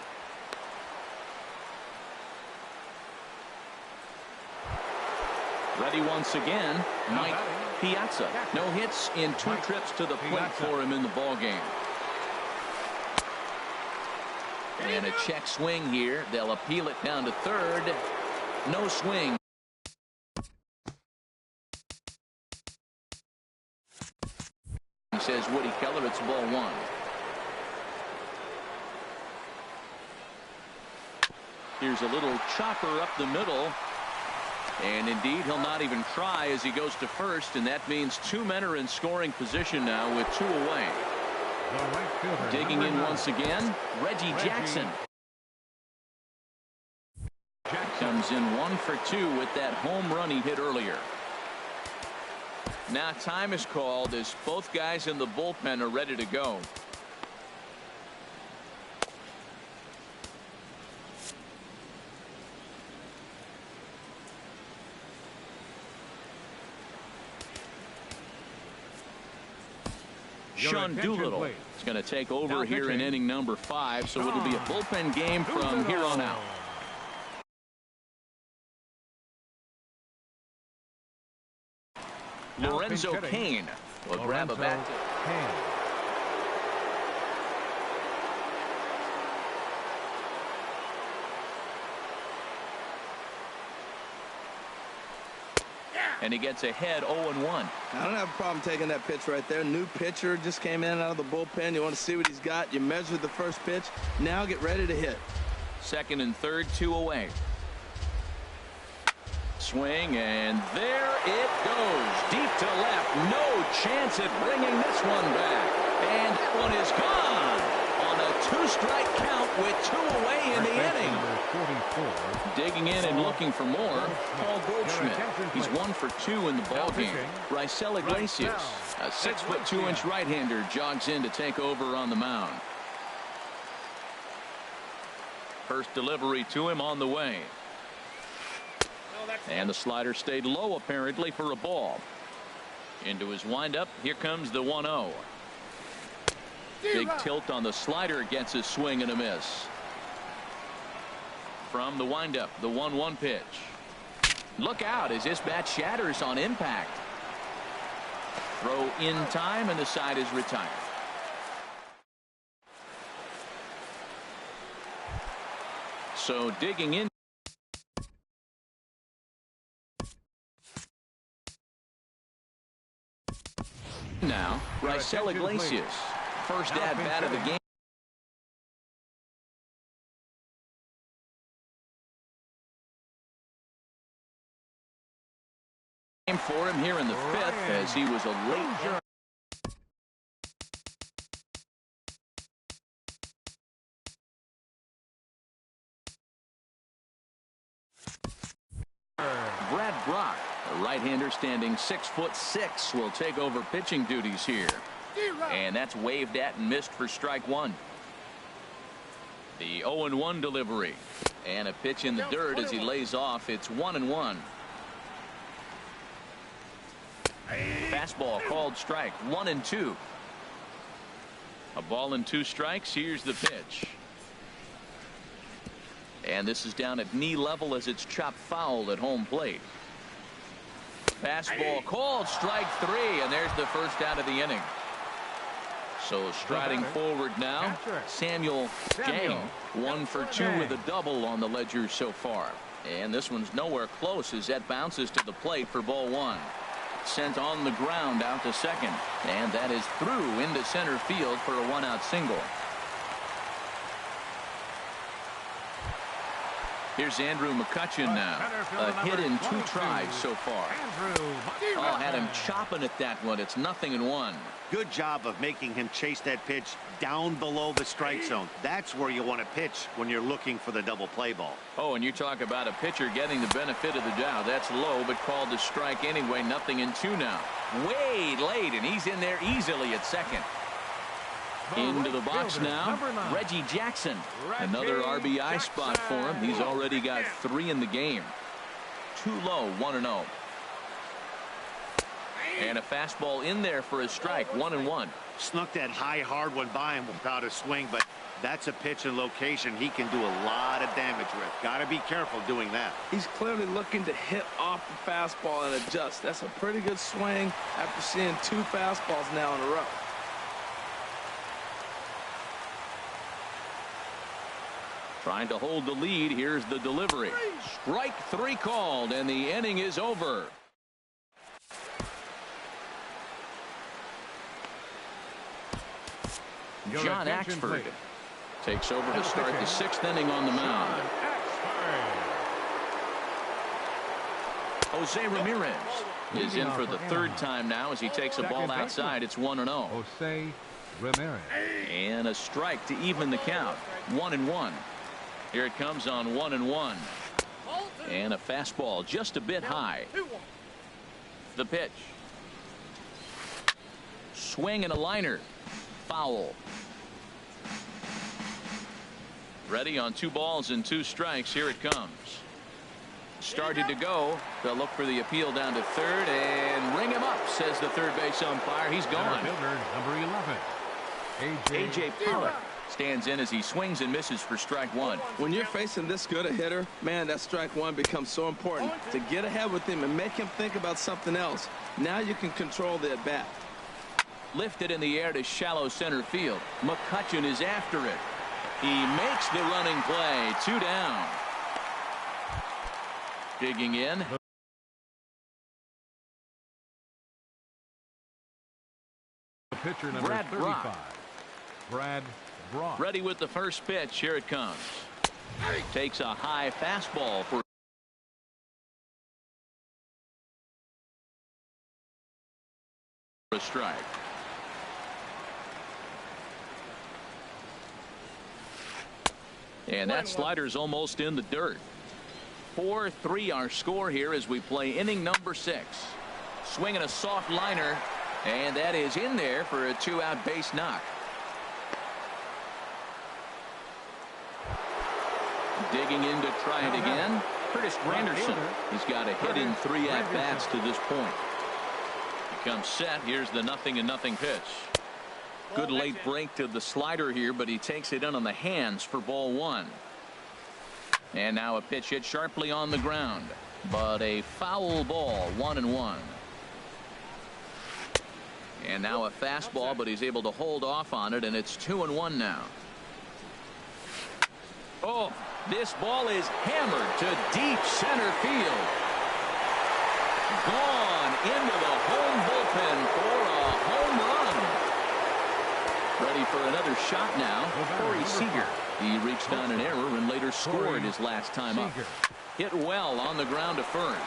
Ready once again, Mike Piazza. No hits in 2 trips to the plate for him in the ball game. And a check swing here. They'll appeal it down to third. No swing. He says Woody Keller, it's ball 1. Here's a little chopper up the middle. And indeed, he'll not even try as he goes to first, and that means 2 men are in scoring position now with 2 away. Digging in once again, Reggie Jackson. Comes in 1 for 2 with that home run he hit earlier. Now time is called as both guys in the bullpen are ready to go. Sean Doolittle is going to take over here in inning number 5, so it'll be a bullpen game from here on out. Lorenzo Cain will grab a bat. And he gets ahead 0-1. I don't have a problem taking that pitch right there. New pitcher just came in out of the bullpen. You want to see what he's got. You measure the first pitch. Now get ready to hit. Second and third, 2 away. Swing, and there it goes. Deep to left. No chance at bringing this one back. And that one is gone on a 2-strike count with 2 away in the inning. Digging in and looking for more, Paul Goldschmidt. He's 1 for 2 in the ballgame. Raisel Iglesias, a 6'2" right-hander, jogs in to take over on the mound. First delivery to him on the way. And the slider stayed low apparently for a ball. Into his windup. Here comes the 1-0. Big tilt on the slider, gets a swing and a miss. From the windup, the 1-1 pitch. Look out as this bat shatters on impact. Throw in time, and the side is retired. So digging in. Now, Raisel Iglesias, first at bat of the game. For him here in the 5th as he was a late. Brad Brock, a right-hander standing 6'6", will take over pitching duties here. And that's waved at and missed for strike 1. The 0-1 delivery. And a pitch in the dirt as he lays off. It's 1-1. Fastball called strike. 1-2. A ball and 2 strikes. Here's the pitch. And this is down at knee level as it's chopped foul at home plate. Fastball called strike 3, and there's the first out of the inning. So striding forward now, Samuel Jang, 1 for 2 with a double on the ledger so far. And this one's nowhere close as that bounces to the plate for ball 1. Sent on the ground out to second, and that is through into center field for a 1-out single. Here's Andrew McCutchen now. A hit in 2 tries so far. Oh, had him chopping at that one. It's 0-1. Good job of making him chase that pitch down below the strike zone. That's where you want to pitch when you're looking for the double play ball. Oh, and you talk about a pitcher getting the benefit of the doubt. That's low, but called a strike anyway. 0-2 now. Way late, and he's in there easily at second. Into the box now, Reggie Jackson. Another RBI spot for him. He's already got 3 in the game. Too low, 1-0. And a fastball in there for a strike, 1-1. Snuck that high, hard one by him without a swing, but that's a pitch and location he can do a lot of damage with. Got to be careful doing that. He's clearly looking to hit off the fastball and adjust. That's a pretty good swing after seeing 2 fastballs now in a row. Trying to hold the lead. Here's the delivery. Strike 3 called, and the inning is over. John Axford takes over to start the 6th inning on the mound. Jose Ramirez is in for the third time now as he takes a ball outside. It's 1-0. Jose Ramirez. And a strike to even the count. 1-1. Here it comes on 1-1. And a fastball just a bit high. The pitch. Swing and a liner. Foul. Ready on 2 balls and 2 strikes. Here it comes. Started to go. They'll look for the appeal down to third and ring him up, says the third base umpire. He's gone. Fielder, number 11. A.J. Pollock stands in as he swings and misses for strike 1. When you're facing this good a hitter, man, that strike 1 becomes so important to get ahead with him and make him think about something else. Now you can control the at bat. Lifted in the air to shallow center field. McCutchen is after it. He makes the running play. 2 down. Digging in. The pitcher number Brad 35. Brock. Brad Brock. Ready with the first pitch. Here it comes. Takes a high fastball for a strike. And that slider's almost in the dirt. 4-3 our score here as we play inning number 6. Swinging a soft liner, and that is in there for a 2-out base knock. Digging in to try it again. Curtis Granderson. He's got a hit in 3 at-bats to this point. He comes set. Here's the 0-0 pitch. Good late break to the slider here, but he takes it in on the hands for ball 1. And now a pitch hit sharply on the ground, but a foul ball. 1-1. And now a fastball, but he's able to hold off on it, and it's 2-1 now. Oh, this ball is hammered to deep center field. Gone into the home bullpen for a home run. Ready for another shot now. Corey Seager. He reached on an error and later scored his last time up. Hit well on the ground to first.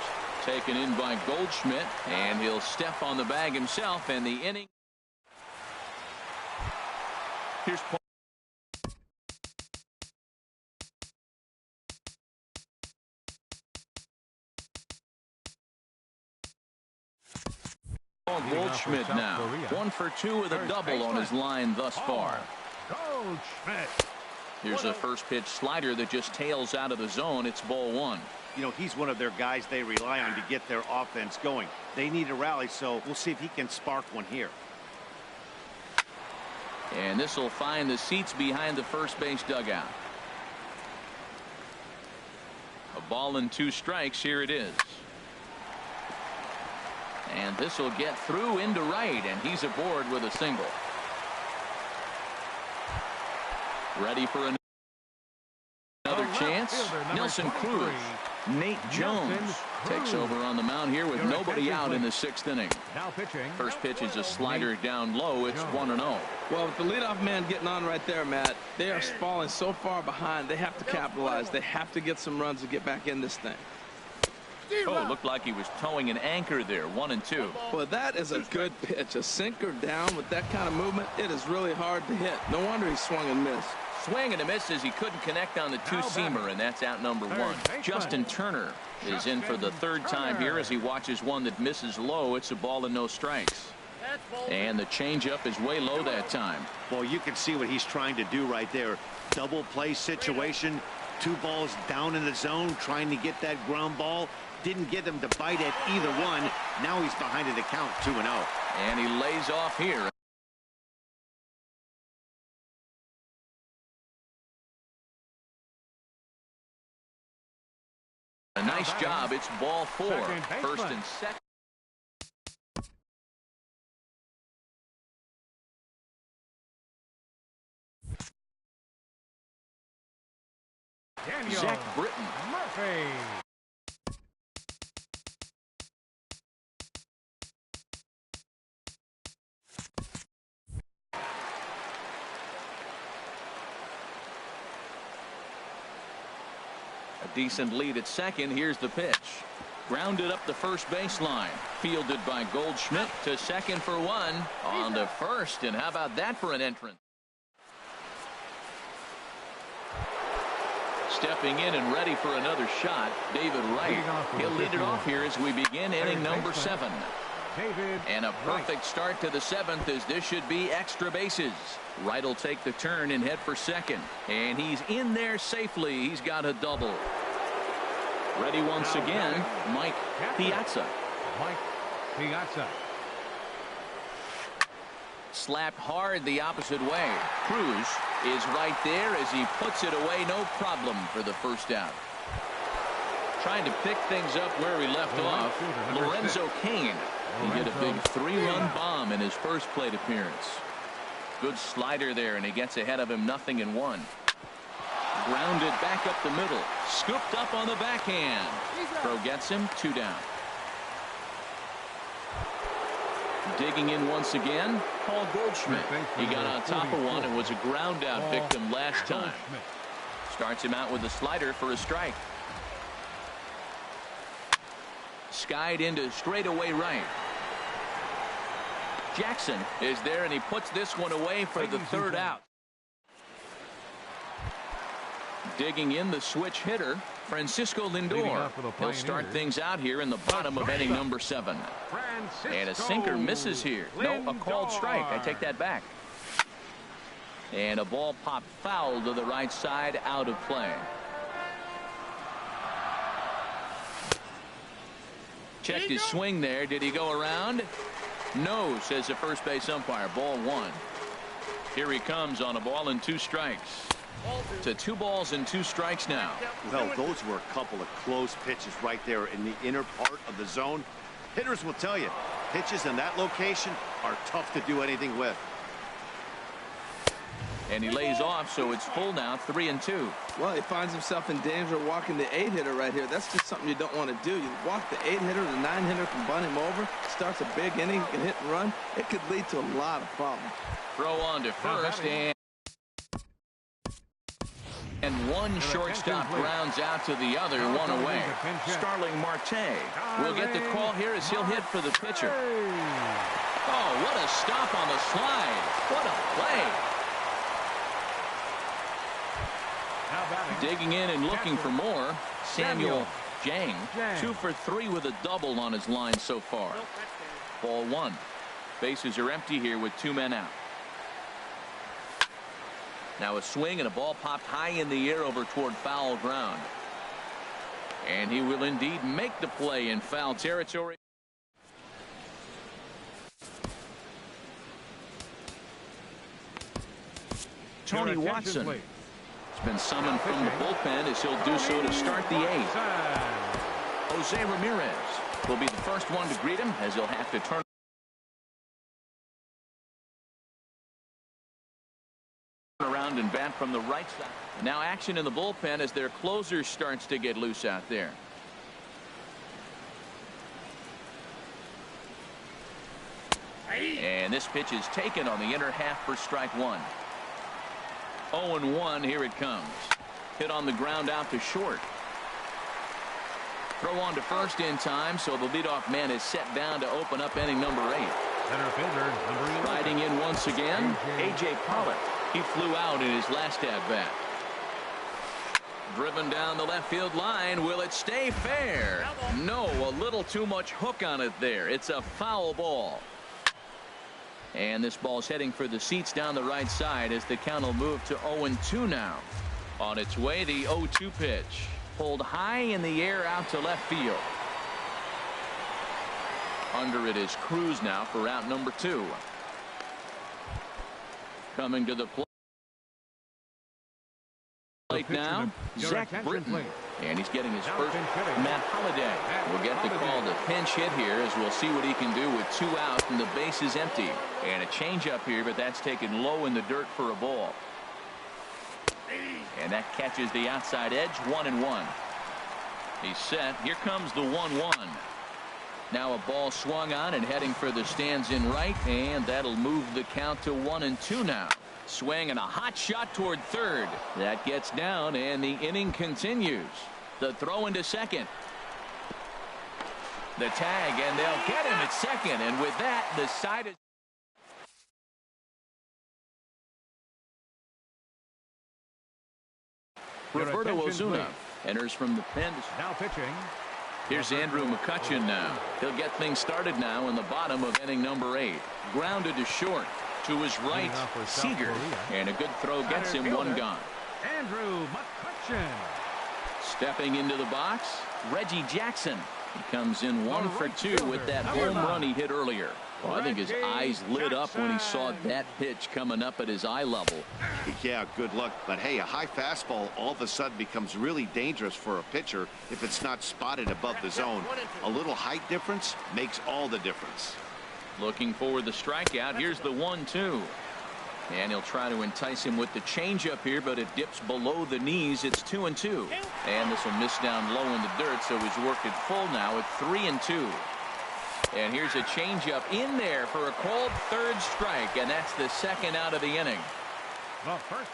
Taken in by Goldschmidt, and he'll step on the bag himself, and the inning. Here's Goldschmidt now. 1 for 2 with a double on his line thus far. Goldschmidt. Here's a first pitch slider that just tails out of the zone. It's ball 1. You know, he's one of their guys they rely on to get their offense going. They need a rally, so we'll see if he can spark one here. And this will find the seats behind the first base dugout. A ball and 2 strikes. Here it is. And this will get through into right, and he's aboard with a single. Ready for another chance. Nelson Cruz. Nate Jones takes over on the mound here with nobody out in the 6th inning. Now pitching. First pitch is a slider down low. It's 1-0. Well, with the leadoff man getting on right there, Matt, they are falling so far behind. They have to capitalize. They have to get some runs to get back in this thing. Oh, it looked like he was towing an anchor there. 1-2. Well, that is a good pitch. A sinker down with that kind of movement, it is really hard to hit. No wonder he swung and missed. Swing and a miss as he couldn't connect on the 2-seamer, and that's out number 1. Justin Turner is in for the 3rd time here as he watches one that misses low. It's a ball and no strikes. And the changeup is way low that time. Well, you can see what he's trying to do right there. Double play situation. 2 balls down in the zone, trying to get that ground ball. Didn't get him to bite at either one. Now he's behind in the count, 2-0. And he lays off here. A nice job. It's ball 4. First and second. Zach Britton. Murphy. A decent lead at second. Here's the pitch. Grounded up the first baseline. Fielded by Goldschmidt to second for one. On to first, and how about that for an entrance? Stepping in and ready for another shot, David Wright. He'll lead it off here as we begin inning number 7. And a perfect start to the 7th, as this should be extra bases. Wright will take the turn and head for second. And he's in there safely. He's got a double. Ready once again, Mike Piazza. Slapped hard the opposite way. Cruz is right there as he puts it away. No problem for the first out. Trying to pick things up where he left off, Lorenzo Cain. He hit a big 3-run bomb in his first plate appearance. Good slider there, and he gets ahead of him 0-1. Grounded back up the middle. Scooped up on the backhand. Throw gets him 2 down. Digging in once again, Paul Goldschmidt. He got on top of one and was a ground out victim last time. Starts him out with a slider for a strike. Skied into straightaway right. Jackson is there, and he puts this one away for the 3rd out. Digging in the switch hitter, Francisco Lindor. He'll start things out here in the bottom of inning number 7. And a sinker misses here. No, a called strike. I take that back. And a ball popped foul to the right side, out of play. Checked his swing there. Did he go around? No, says the first base umpire. Ball 1. Here he comes on a ball and 2 strikes. To 2 balls and 2 strikes now. Well, those were a couple of close pitches right there in the inner part of the zone. Hitters will tell you, pitches in that location are tough to do anything with. And he lays off, so it's full now, 3-2. Well, he finds himself in danger of walking the 8-hitter right here. That's just something you don't want to do. You walk the 8-hitter, the 9-hitter can bunt him over, starts a big inning, can hit and run. It could lead to a lot of problems. Throw on to first, and one shortstop grounds out to the other, 1 away. Starling Marte will get the call here as he'll hit for the pitcher. Oh, what a stop on the slide. What a play. Digging in and looking for more, Samuel Jang. 2 for 3 with a double on his line so far. Ball 1. Bases are empty here with 2 men out. Now a swing, and a ball popped high in the air over toward foul ground. And he will indeed make the play in foul territory. Tony Watson has been summoned from the bullpen, as he'll do so to start the 8th. Jose Ramirez will be the first one to greet him, as he'll have to turn around and bat from the right side. Now action in the bullpen as their closer starts to get loose out there. And this pitch is taken on the inner half for strike 1. 0-1, here it comes. Hit on the ground out to short. Throw on to first in time, so the leadoff man is set down to open up inning number 8. Riding in once again, A.J. Pollock. He flew out in his last at-bat. Driven down the left field line. Will it stay fair? No, a little too much hook on it there. It's a foul ball. And this ball's heading for the seats down the right side as the count will move to 0-2 now. On its way, the 0-2 pitch. Pulled high in the air out to left field. Under it is Cruz now for out number 2. Coming to the plate now, Zach Britton. And he's getting his first. Matt Holliday will get the call to pinch hit here, as we'll see what he can do with 2 outs and the base is empty. And a changeup here, but that's taken low in the dirt for a ball. And that catches the outside edge, 1-1. He's set. Here comes the 1-1. Now a ball swung on and heading for the stands in right, and that'll move the count to 1-2 now. Swing and a hot shot toward third. That gets down, and the inning continues. The throw into second. The tag, and they'll get him at second. And with that, the side is... Roberto Ozuna enters from the pen. Now pitching. Here's Andrew McCutchen now. He'll get things started now in the bottom of inning number 8. Grounded to short. To his right, Seager. And a good throw gets him one gone. Andrew McCutchen. Stepping into the box, Reggie Jackson. He comes in 1 for 2 with that home run he hit earlier. Well, I think his eyes lit up when he saw that pitch coming up at his eye level. Yeah, good luck. But hey, a high fastball all of a sudden becomes really dangerous for a pitcher if it's not spotted above the zone. A little height difference makes all the difference. Looking for the strikeout. Here's the 1-2. And he'll try to entice him with the changeup here, but it dips below the knees. It's 2-2. And this will miss down low in the dirt, so he's worked it full now at 3-2. And here's a changeup in there for a called third strike, and that's the second out of the inning.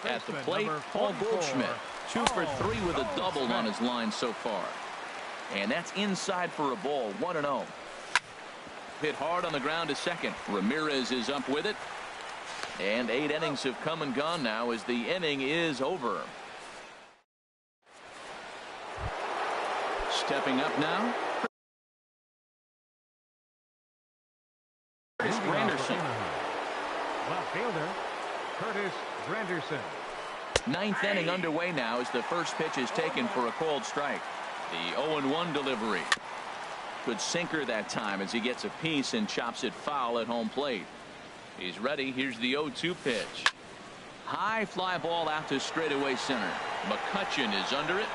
At the plate, Paul Goldschmidt, 2 for 3 with a double on his line so far. And that's inside for a ball, 1-0. Hit hard on the ground to second. Ramirez is up with it. And 8 innings have come and gone now as the inning is over. Stepping up now is Granderson. Left fielder, Curtis Granderson. 9th inning underway now as the first pitch is taken for a called strike. The 0-1 delivery. Good sinker that time as he gets a piece and chops it foul at home plate. He's ready. Here's the 0-2 pitch. High fly ball out to straightaway center. McCutchen is under it.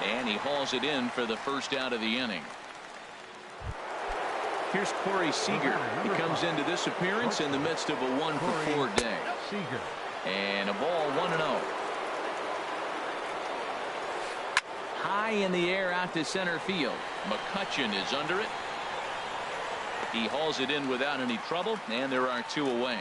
And he hauls it in for the first out of the inning. Here's Corey Seager. He comes into this appearance in the midst of a 1-for-4 day. And a ball 1-0. High in the air out to center field. McCutchen is under it. He hauls it in without any trouble, and there are 2 away.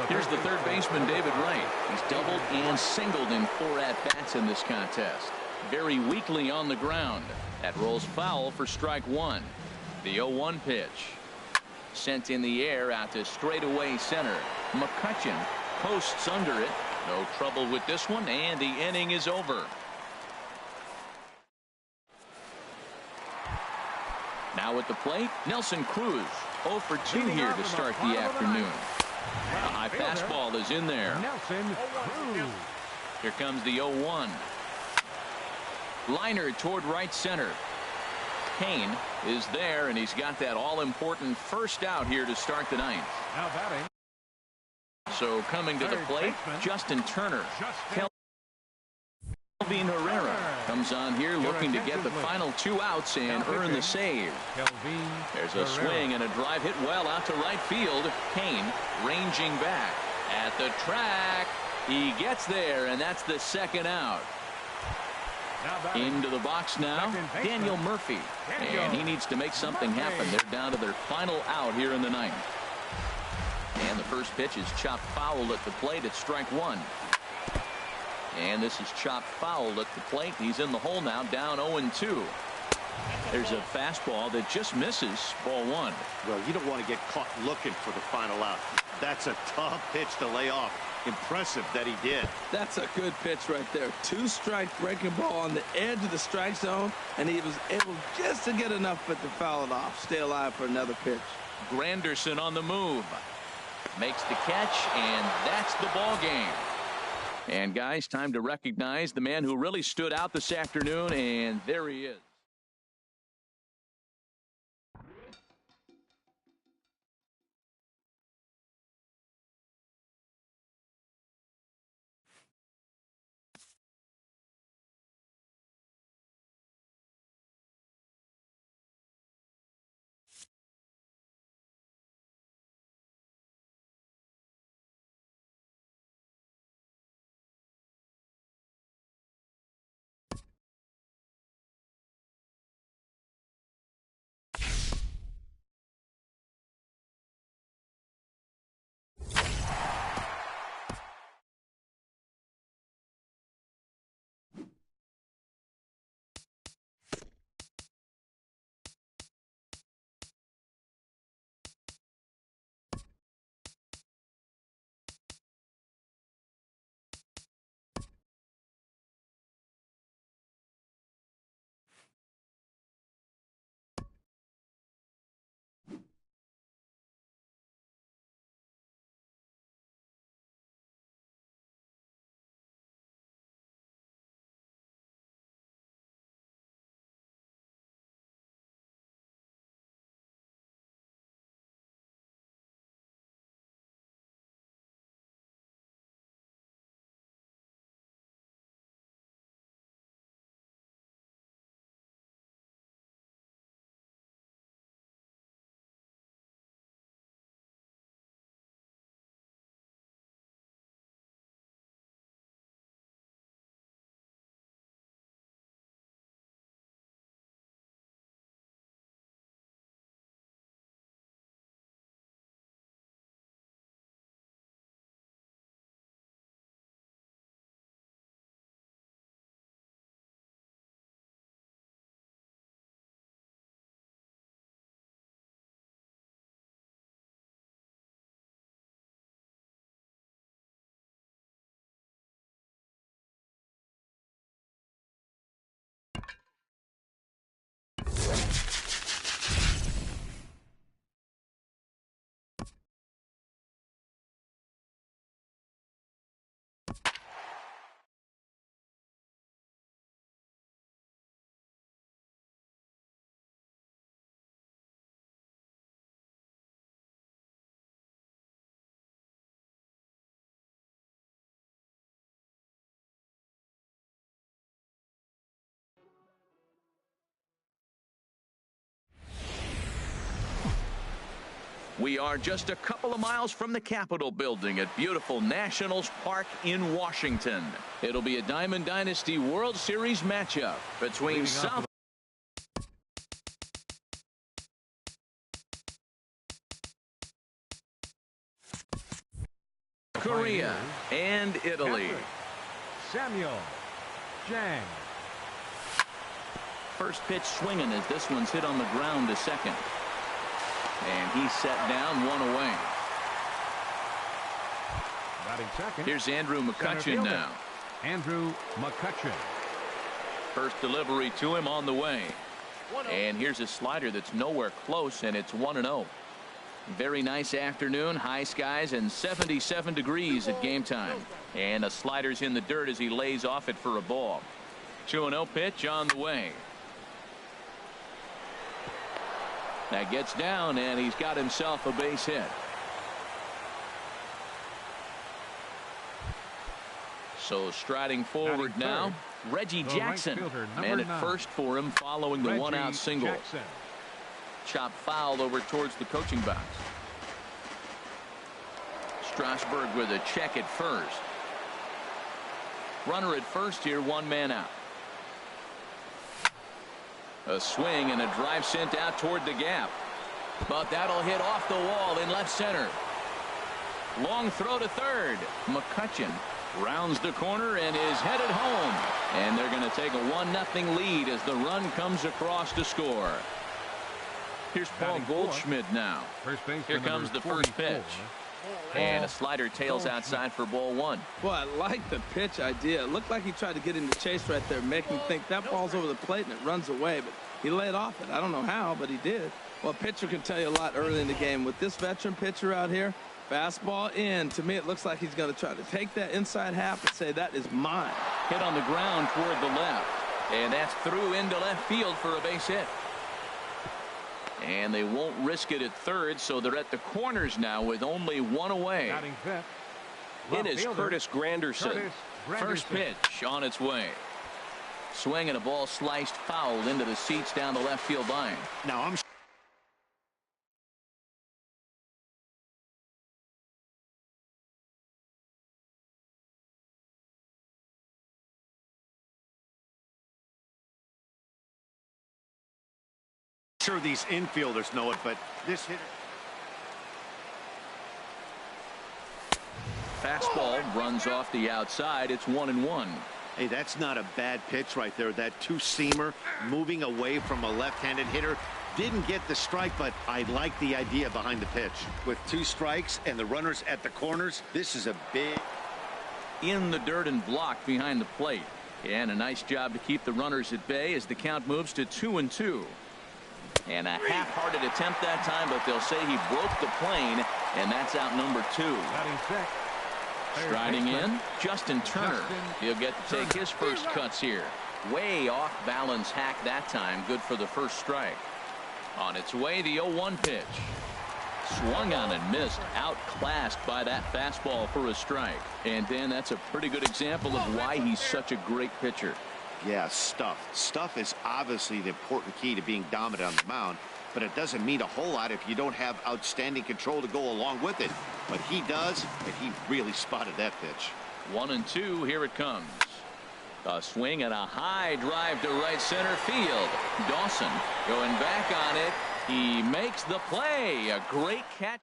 Here's the third baseman, David Wright. He's doubled and singled in 4 at-bats in this contest. Very weakly on the ground. That rolls foul for strike 1. The 0-1 pitch. Sent in the air out to straightaway center. McCutchen posts under it. No trouble with this one, and the inning is over. Now at the plate, Nelson Cruz. 0 for 2 here to start the afternoon. A high fastball is in there. Nelson Cruz. Here comes the 0-1. Liner toward right center. Kane is there, and he's got that all-important first out here to start the 9th. Now batting. So coming to the plate, Justin Turner. Kelvin Herrera comes on here looking to get the final 2 outs and earn the save. There's a swing and a drive hit well out to right field. Kane ranging back at the track. He gets there, and that's the second out. Into the box now, Daniel Murphy. And he needs to make something happen. They're down to their final out here in the 9th. And the first pitch is chopped foul at the plate at strike 1. And this is chopped foul at the plate. He's in the hole now, down 0-2. There's a fastball that just misses, ball 1. Well, you don't want to get caught looking for the final out. That's a tough pitch to lay off. Impressive that he did. That's a good pitch right there. 2-strike breaking ball on the edge of the strike zone, and he was able just to get enough of it to foul it off. Stay alive for another pitch. Granderson on the move. Makes the catch, and that's the ball game. And guys, time to recognize the man who really stood out this afternoon, and there he is. We are just a couple of miles from the Capitol building at beautiful Nationals Park in Washington. It'll be a Diamond Dynasty World Series matchup between South Korea and Italy. Samuel Jang. First pitch swinging as this one's hit on the ground to second. And he's set down, one away. Batting second. Here's Andrew McCutchen now. Andrew McCutchen. First delivery to him on the way. And here's a slider that's nowhere close, and it's 1-0. Very nice afternoon, high skies and 77 degrees at game time. And a slider's in the dirt as he lays off it for a ball. 2-0 pitch on the way. That gets down, and he's got himself a base hit. So striding forward now, Reggie Jackson. Man at first for him following the one-out single. Chop foul over towards the coaching box. Strasburg with a check at first. Runner at first here, one man out. A swing and a drive sent out toward the gap. But that'll hit off the wall in left center. Long throw to third. McCutchen rounds the corner and is headed home. And they're going to take a 1-0 lead as the run comes across to score. Here's Paul Goldschmidt now. Here comes the first pitch. And a slider tails outside for ball one. Boy, I like the pitch idea. It looked like he tried to get into chase right there, make him think that ball's over the plate and it runs away. But he laid off it. I don't know how, but he did. Well, a pitcher can tell you a lot early in the game. With this veteran pitcher out here, fastball in. To me, it looks like he's going to try to take that inside half and say, that is mine. Hit on the ground toward the left. And that's through into left field for a base hit. And they won't risk it at third, so they're at the corners now with only one away. It is Curtis Granderson. First pitch on its way. Swing and a ball sliced foul into the seats down the left field line. Now I'm sure these infielders know it, but this hitter. Fastball runs off the outside. It's 1-1. Hey, that's not a bad pitch right there. That two-seamer moving away from a left-handed hitter. Didn't get the strike, but I like the idea behind the pitch. With 2 strikes and the runners at the corners, this is a big... In the dirt and blocked behind the plate. And a nice job to keep the runners at bay as the count moves to 2-2. And a half-hearted attempt that time, but they'll say he broke the plane, and that's out number 2. Striding in, Justin Turner. He'll get to take his first cuts here. Way off balance hack that time. Good for the first strike. On its way, the 0-1 pitch. Swung on and missed. Outclassed by that fastball for a strike. And Dan, that's a pretty good example of why he's such a great pitcher. Yeah, stuff is obviously the important key to being dominant on the mound, but it doesn't mean a whole lot if you don't have outstanding control to go along with it. But he does, and he really spotted that pitch. 1-2, here it comes. A swing and a high drive to right center field. Dawson going back on it. He makes the play. A great catch.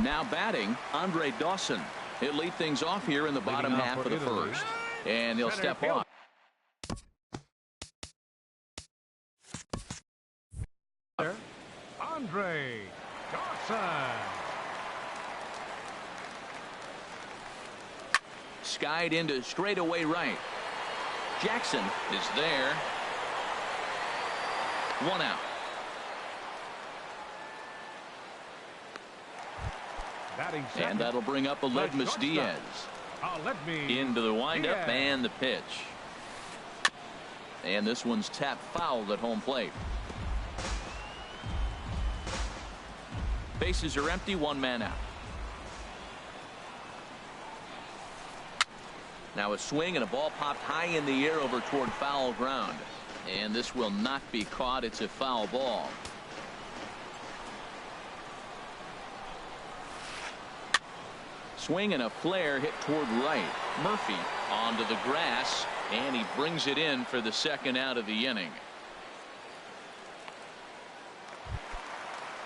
Now batting, Andre Dawson. He'll lead things off here in the bottom half of the first. And he'll step off. Andre Dawson. Skied into straightaway right. Jackson is there. 1 out. And that'll bring up Aledmus Diaz. Into the windup and the pitch. And this one's tapped foul at home plate. Bases are empty, 1 man out. Now a swing and a ball popped high in the air over toward foul ground. And this will not be caught. It's a foul ball. swing and a flare hit toward right. Murphy onto the grass, and he brings it in for the second out of the inning.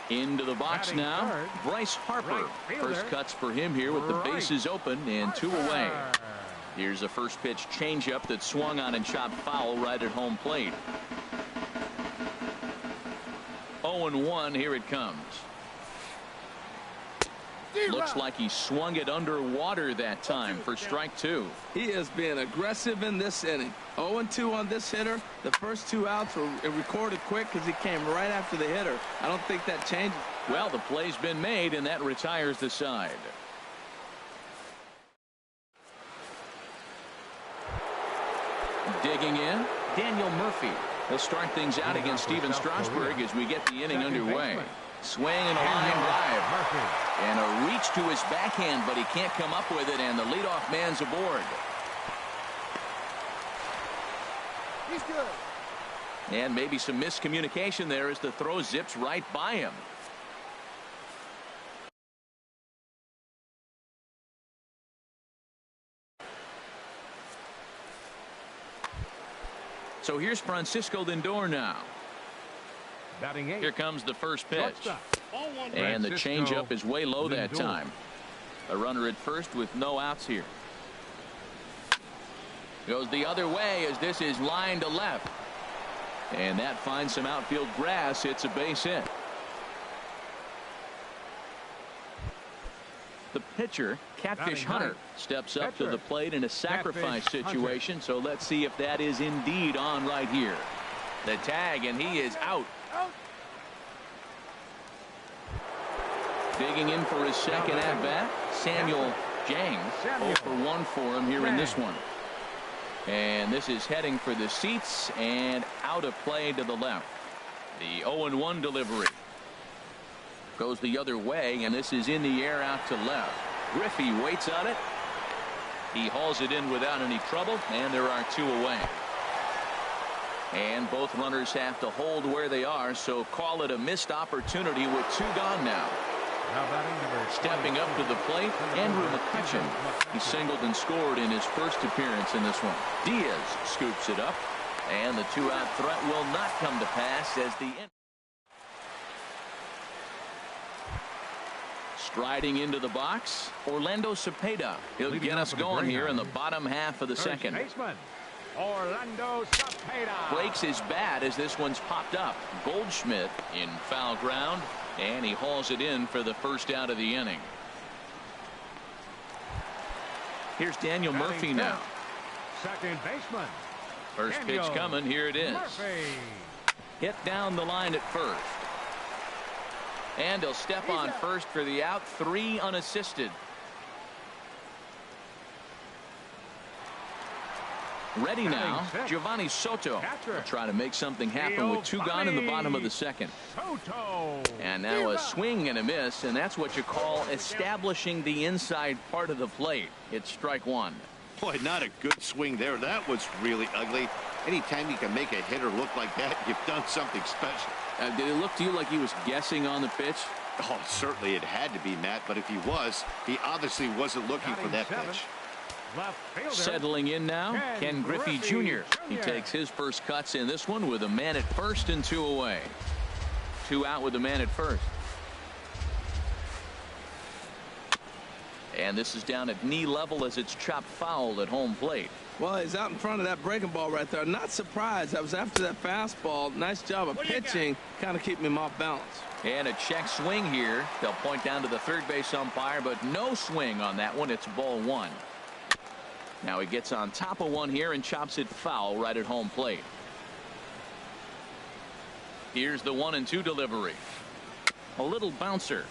Into the box Batting now, third, Bryce Harper. right fielder, First cuts for him here with the Bryce bases open and 2 away. Harper. Here's a first pitch changeup that swung on and chopped foul right at home plate. 0-1, here it comes. Looks like he swung it underwater that time for strike 2. He is being aggressive in this inning. 0-2 on this hitter. The first 2 outs were recorded quick because he came right after the hitter. I don't think that changes. Well, the play's been made, and that retires the side. Digging in, Daniel Murphy. He'll start things out against Steven Strasburg as we get the inning underway. Swing and a line drive. Murphy. And a reach to his backhand, but he can't come up with it, and the leadoff man's aboard. He's good. And maybe some miscommunication there as the throw zips right by him. So here's Francisco Lindor now. Batting 8. Here comes the first pitch. Shortstop. And the Francisco changeup is way low that Lindor. time. A runner at first with no outs here. Goes the other way as this is lined to left. And that finds some outfield grass. It's a base hit. The pitcher, Catfish Batting Hunter, ninth. steps up to Pitcher, the plate in a sacrifice Catfish Hunter. situation. So let's see if that is indeed on right here. The tag, and he is out. Digging in for his second at-bat, Samuel Jang. 0 for 1 for him here in this one. And this is heading for the seats and out of play to the left. The 0-1 delivery. Goes the other way, and this is in the air out to left. Griffey waits on it. He hauls it in without any trouble, and there are 2 away. And both runners have to hold where they are, so call it a missed opportunity with 2 gone now. Now batting number Stepping up to the plate, Andrew McCutchen. He singled and scored in his first appearance in this one. Diaz scoops it up, and the 2-out threat will not come to pass as the striding into the box, Orlando Cepeda. He'll Leading get off us for the going here in the Greyhounds. bottom half of the First second. baseman, Orlando Cepeda. Breaks his bat as this one's popped up. Goldschmidt in foul ground, and he hauls it in for the first out of the inning. Here's Daniel Batting Murphy tenth. now. Second baseman, First pitch Daniel coming. Here it is. Murphy. Hit down the line at first. And he'll step on first for the out. 3 unassisted. Ready now, Batting sixth. Giovanni Soto. Catcher. Will try to make something happen with 2 gone in the bottom of the second. Soto. And now a swing and a miss, and that's what you call establishing the inside part of the plate. It's strike 1. Boy, not a good swing there. That was really ugly. Anytime you can make a hitter look like that, you've done something special. Did it look to you like he was guessing on the pitch? Oh, certainly it had to be, Matt, but if he was, he obviously wasn't looking for that Batting pitch. Left fielder. Settling in now, Ken Griffey Jr. He takes his first cuts in this one with a man at first and 2 away. 2 out with the man at first. And this is down at knee level as it's chopped foul at home plate. Well, he's out in front of that breaking ball right there. Not surprised. I was after that fastball. Nice job of pitching, kind of keeping him off balance. And a check swing here. They'll point down to the third base umpire, but no swing on that one. It's ball 1. Now he gets on top of one here and chops it foul right at home plate. Here's the 1-2 delivery. A little bouncer.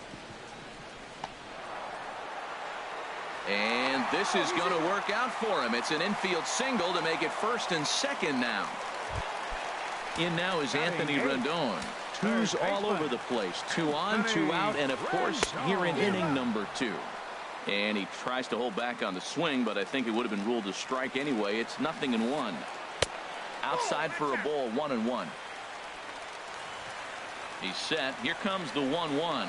And this is going to work out for him. It's an infield single to make it first and second now. In now is Anthony Rendon. 2s all over the place. 2 on, 2 out, and of course here in inning number 2. And he tries to hold back on the swing, but I think it would have been ruled a strike anyway. It's 0-1. Outside for a ball, 1-1. He's set. Here comes the 1-1.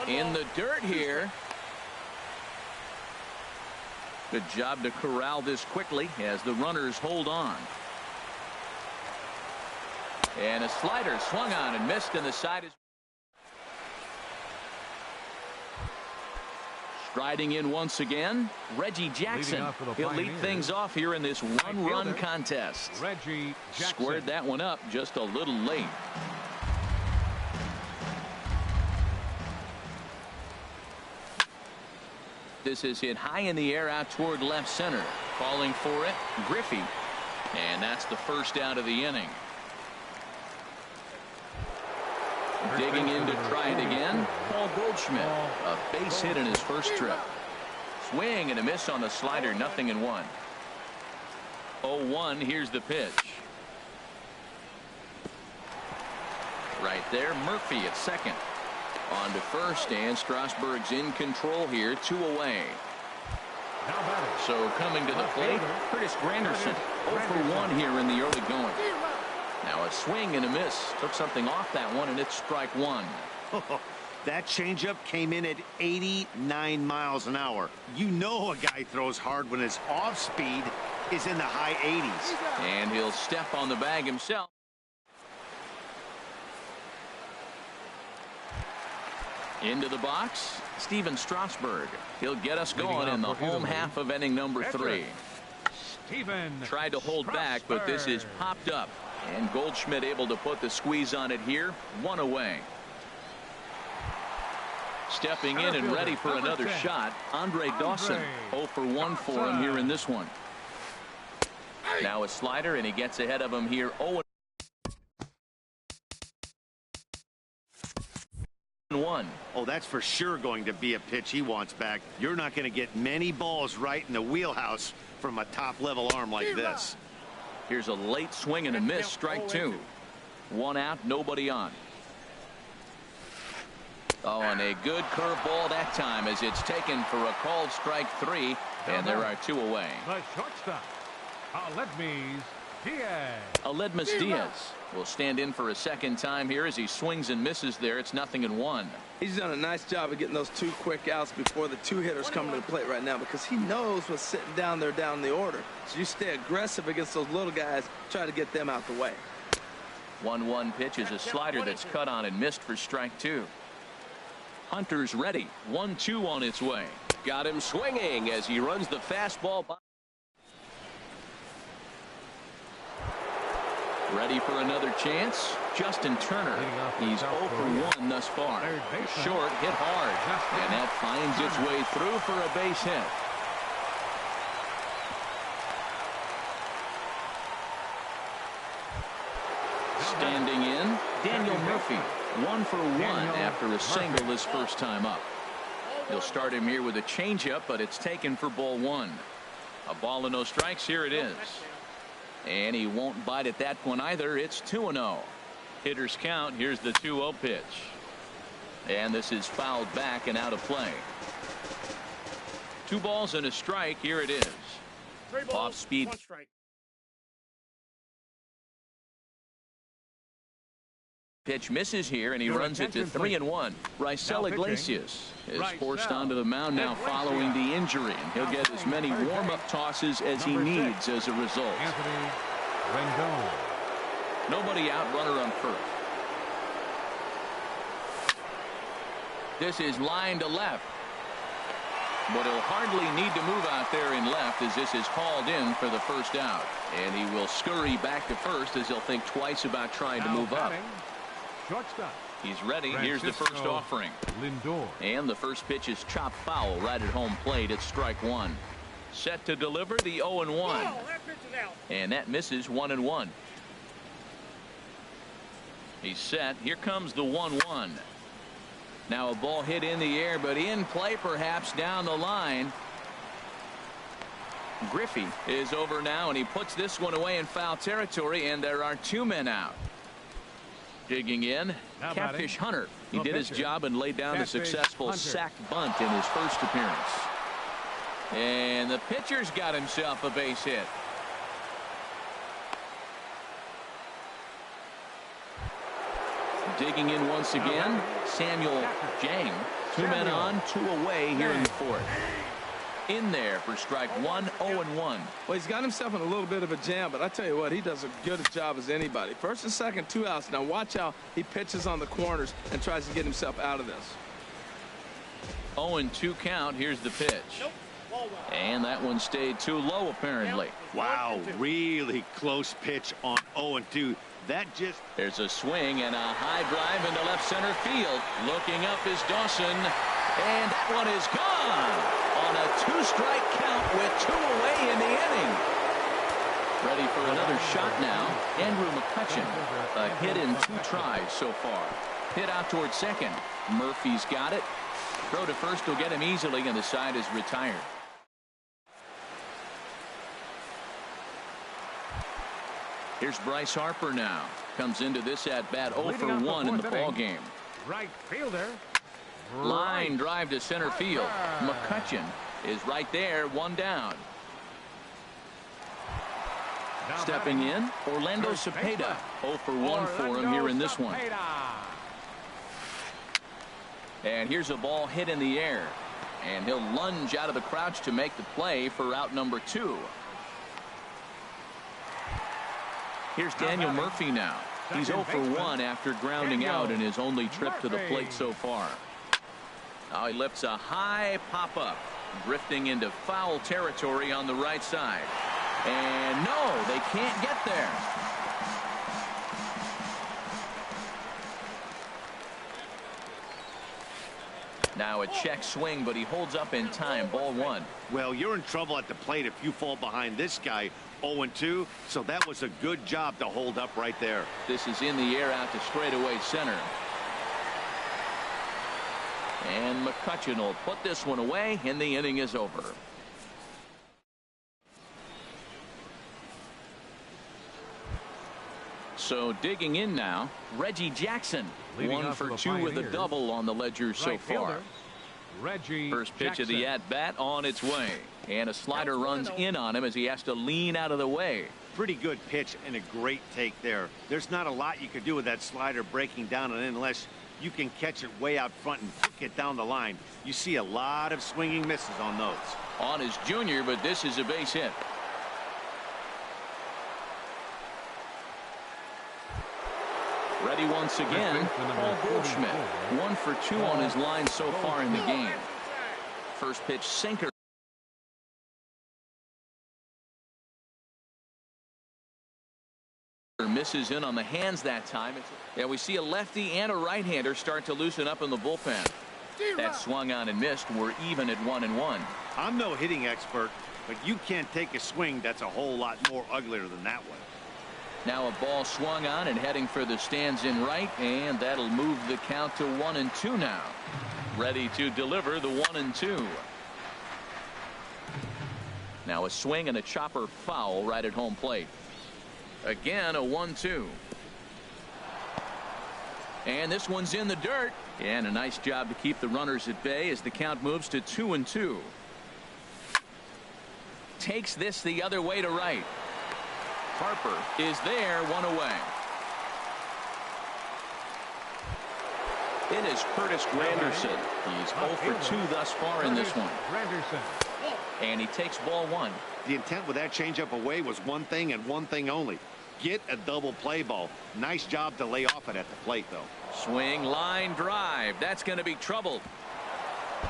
In the dirt here. Good job to corral this quickly as the runners hold on. And a slider swung on and missed, and the side is striding in once again. Reggie Jackson. He'll lead things off here in this one-run contest. Reggie Jackson. Squared that one up just a little late. This is hit high in the air out toward left center. Calling for it, Griffey. And that's the first out of the inning. Digging in to try it again, Paul Goldschmidt. A base hit in his first trip. Swing and a miss on the slider, 0-1. 0-1, here's the pitch. Right there, Murphy at second. On to first, and Strasburg's in control here, 2 away. So coming to the plate, Curtis Granderson, 0 for 1 here in the early going. Now a swing and a miss. Took something off that one, and it's strike one. That changeup came in at 89 miles an hour. You know a guy throws hard when his off speed is in the high 80s. And he'll step on the bag himself. Into the box, Steven Strasburg. He'll get us going in the home half of inning number 3. Tried to hold back, but this is popped up. And Goldschmidt able to put the squeeze on it here. 1 away. Stepping in and ready for another shot, Andre Dawson. 0 for 1 for him here in this one. Now a slider, and he gets ahead of him here. 0-1. Oh, that's for sure going to be a pitch he wants back. You're not going to get many balls right in the wheelhouse from a top-level arm like this. Here's a late swing and a miss, strike 2. 1 out, nobody on. Oh, and a good curveball that time as it's taken for a called strike 3, and there are 2 away. The shortstop, Aledmus Diaz will stand in for a second time here as he swings and misses there. It's 0-1. He's done a nice job of getting those 2 quick outs before the 2 hitters come to the plate right now, because he knows what's sitting down there down the order. So you stay aggressive against those little guys, try to get them out the way. 1-1 pitch is a slider that's cut on and missed for strike 2. Hunter's ready. 1-2 on its way. Got him swinging as he runs the fastball by. Ready for another chance. Justin Turner. He's 0 for 1 thus far. Short, hit hard. And that finds its way through for a base hit. Standing in, Daniel Murphy. 1 for 1 after a single his first time up. He'll start him here with a changeup, but it's taken for ball 1. A ball and no strikes. Here it is. And he won't bite at that one either. It's 2-0. Hitters count. Here's the 2-0 pitch. And this is fouled back and out of play. 2 balls and a strike. Here it is. 3 balls, off speed. 1 strike. Pitch misses here, and he runs it to 3-1. Raisel Iglesias is forced onto the mound now following the injury, and he'll get as many warm-up tosses as he needs as a result. Nobody out, runner on first. This is line to left, but he'll hardly need to move out there in left as this is hauled in for the first out, and he will scurry back to first as he'll think twice about trying to move up. Shortstop. He's ready. Here's the first offering. Lindor. And the first pitch is chopped foul right at home plate. It's strike 1. Set to deliver the 0-1. And that misses 1-1. He's set. Here comes the 1-1. Now a ball hit in the air, but in play perhaps down the line. Griffey is over now, and he puts this one away in foul territory, and there are 2 men out. Digging in, Catfish Hunter. He did his job and laid down the successful sac bunt in his first appearance. And the pitcher's got himself a base hit. Digging in once again, Samuel Jang. 2 men on, 2 away here in the 4th. in there for strike one, 0-1. Well, he's got himself in a little bit of a jam, but I tell you what, he does as good a job as anybody. First and second, 2 outs. Now watch how he pitches on the corners and tries to get himself out of this. 0-2 count. Here's the pitch. And that one stayed too low, apparently. Wow, really close pitch on 0-2. That just... There's a swing and a high drive into left center field. Looking up is Dawson. And that one is gone on a 2-strike count with 2 away in the inning. Ready for another shot now. Andrew McCutchen. A hit in 2 tries so far. Hit out towards second. Murphy's got it. Throw to first will get him easily, and the side is retired. Here's Bryce Harper now. Comes into this at-bat 0 for 1 in the ballgame. Right fielder. Line drive to center field. McCutchen is right there, 1 down. Stepping in, Orlando Cepeda. 0 for 1 for him here in this one. And here's a ball hit in the air. And he'll lunge out of the crouch to make the play for out number 2. Here's Daniel Murphy now. He's 0 for 1 after grounding out in his only trip to the plate so far. Now he lifts a high pop-up, drifting into foul territory on the right side. And no, they can't get there. Now a check swing, but he holds up in time. Ball 1. Well, you're in trouble at the plate if you fall behind this guy 0-2, so that was a good job to hold up right there. This is in the air out to straightaway center. And McCutchen will put this one away, and the inning is over. So digging in now, Reggie Jackson. Leading 1 off for the 2 with a Pioneers. double on the ledger so Right far. fielder, Reggie First pitch Jackson. of the at-bat on its way. And a slider runs in on him as he has to lean out of the way. Pretty good pitch and a great take there. There's not a lot you could do with that slider breaking down and in unless you can catch it way out front and hook it down the line. You see a lot of swinging misses on those. On his junior, but this is a base hit. Ready once again, Paul Goldschmidt. 1 for 2 on his line so far in the game. First pitch sinker. Misses in on the hands that time. Yeah, we see a lefty and a right-hander start to loosen up in the bullpen. That swung on and missed. We're even at 1-1. I'm no hitting expert, but you can't take a swing that's a whole lot more uglier than that one. Now a ball swung on and heading for the stands in right, and that'll move the count to 1-2 now. Ready to deliver the 1-2. Now a swing and a chopper foul right at home plate. Again, a 1-2. And this one's in the dirt. And a nice job to keep the runners at bay as the count moves to 2-2. Takes this the other way to right. Harper is there, 1 away. It is Curtis Granderson. He's 0 for 2 thus far in this one. And he takes ball 1. The intent with that changeup away was one thing and one thing only. Get a double play ball. Nice job to lay off it at the plate, though. Swing, line drive. That's going to be troubled.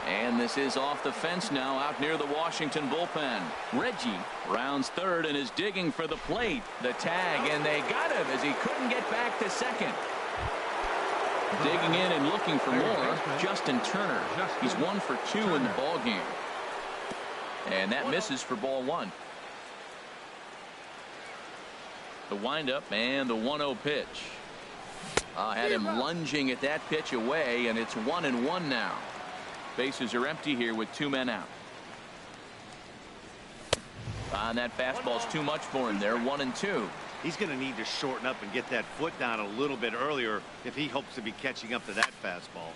And this is off the fence now out near the Washington bullpen. Reggie rounds third and is digging for the plate. The tag, and they got him as he couldn't get back to second. Digging in and looking for more, Justin Turner. He's 1 for 2 in the ballgame. And that misses for ball 1. The windup and the 1-0 pitch. Had him lunging at that pitch away, and it's 1-1 now. Bases are empty here with 2 men out. And that fastball's too much for him there. 1-2. He's going to need to shorten up and get that foot down a little bit earlier if he hopes to be catching up to that fastball.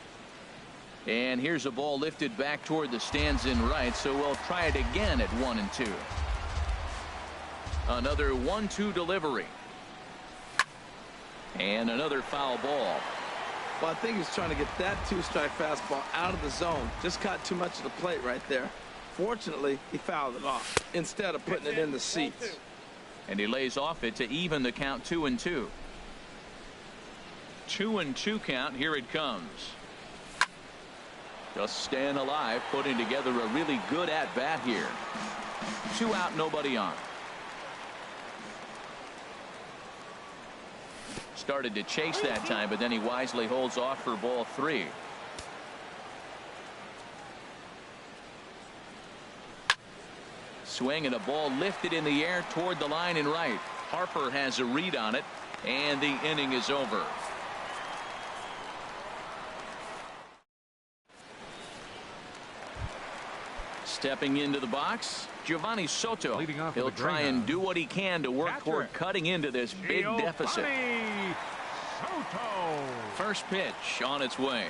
And here's a ball lifted back toward the stands in right, so we'll try it again at 1-2. Another 1-2 delivery. And another foul ball. Well, I think he's trying to get that 2-strike fastball out of the zone. Just caught too much of the plate right there. Unfortunately, he fouled it off instead of putting it in the seats. And he lays off it to even the count 2-2. 2-2 count. Here it comes. Just staying alive, putting together a really good at-bat here. 2 out, nobody on. Started to chase that time, but then he wisely holds off for ball 3. Swing and a ball lifted in the air toward the line and right. Harper has a read on it, and the inning is over. Stepping into the box, Giovanni Soto. He'll try and do what he can to work toward cutting into this big deficit. Soto. First pitch on its way.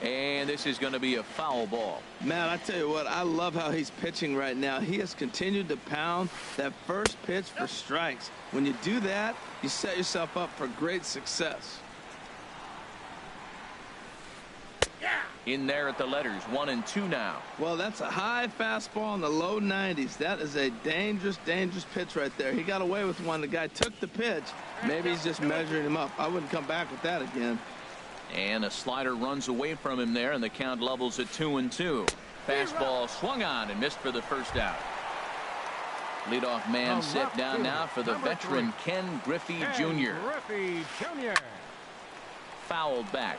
And this is going to be a foul ball. Man, I tell you what, I love how he's pitching right now. He has continued to pound that first pitch for strikes. When you do that, you set yourself up for great success. In there at the letters, 1-2 now. Well, that's a high fastball in the low 90s. That is a dangerous, dangerous pitch right there. He got away with one. The guy took the pitch. Maybe he's just measuring him up. I wouldn't come back with that again. And a slider runs away from him there, and the count levels at 2-2. Fastball swung on and missed for the first out. Leadoff man set down now for the veteran Ken Griffey Jr. Griffey Jr. Fouled back.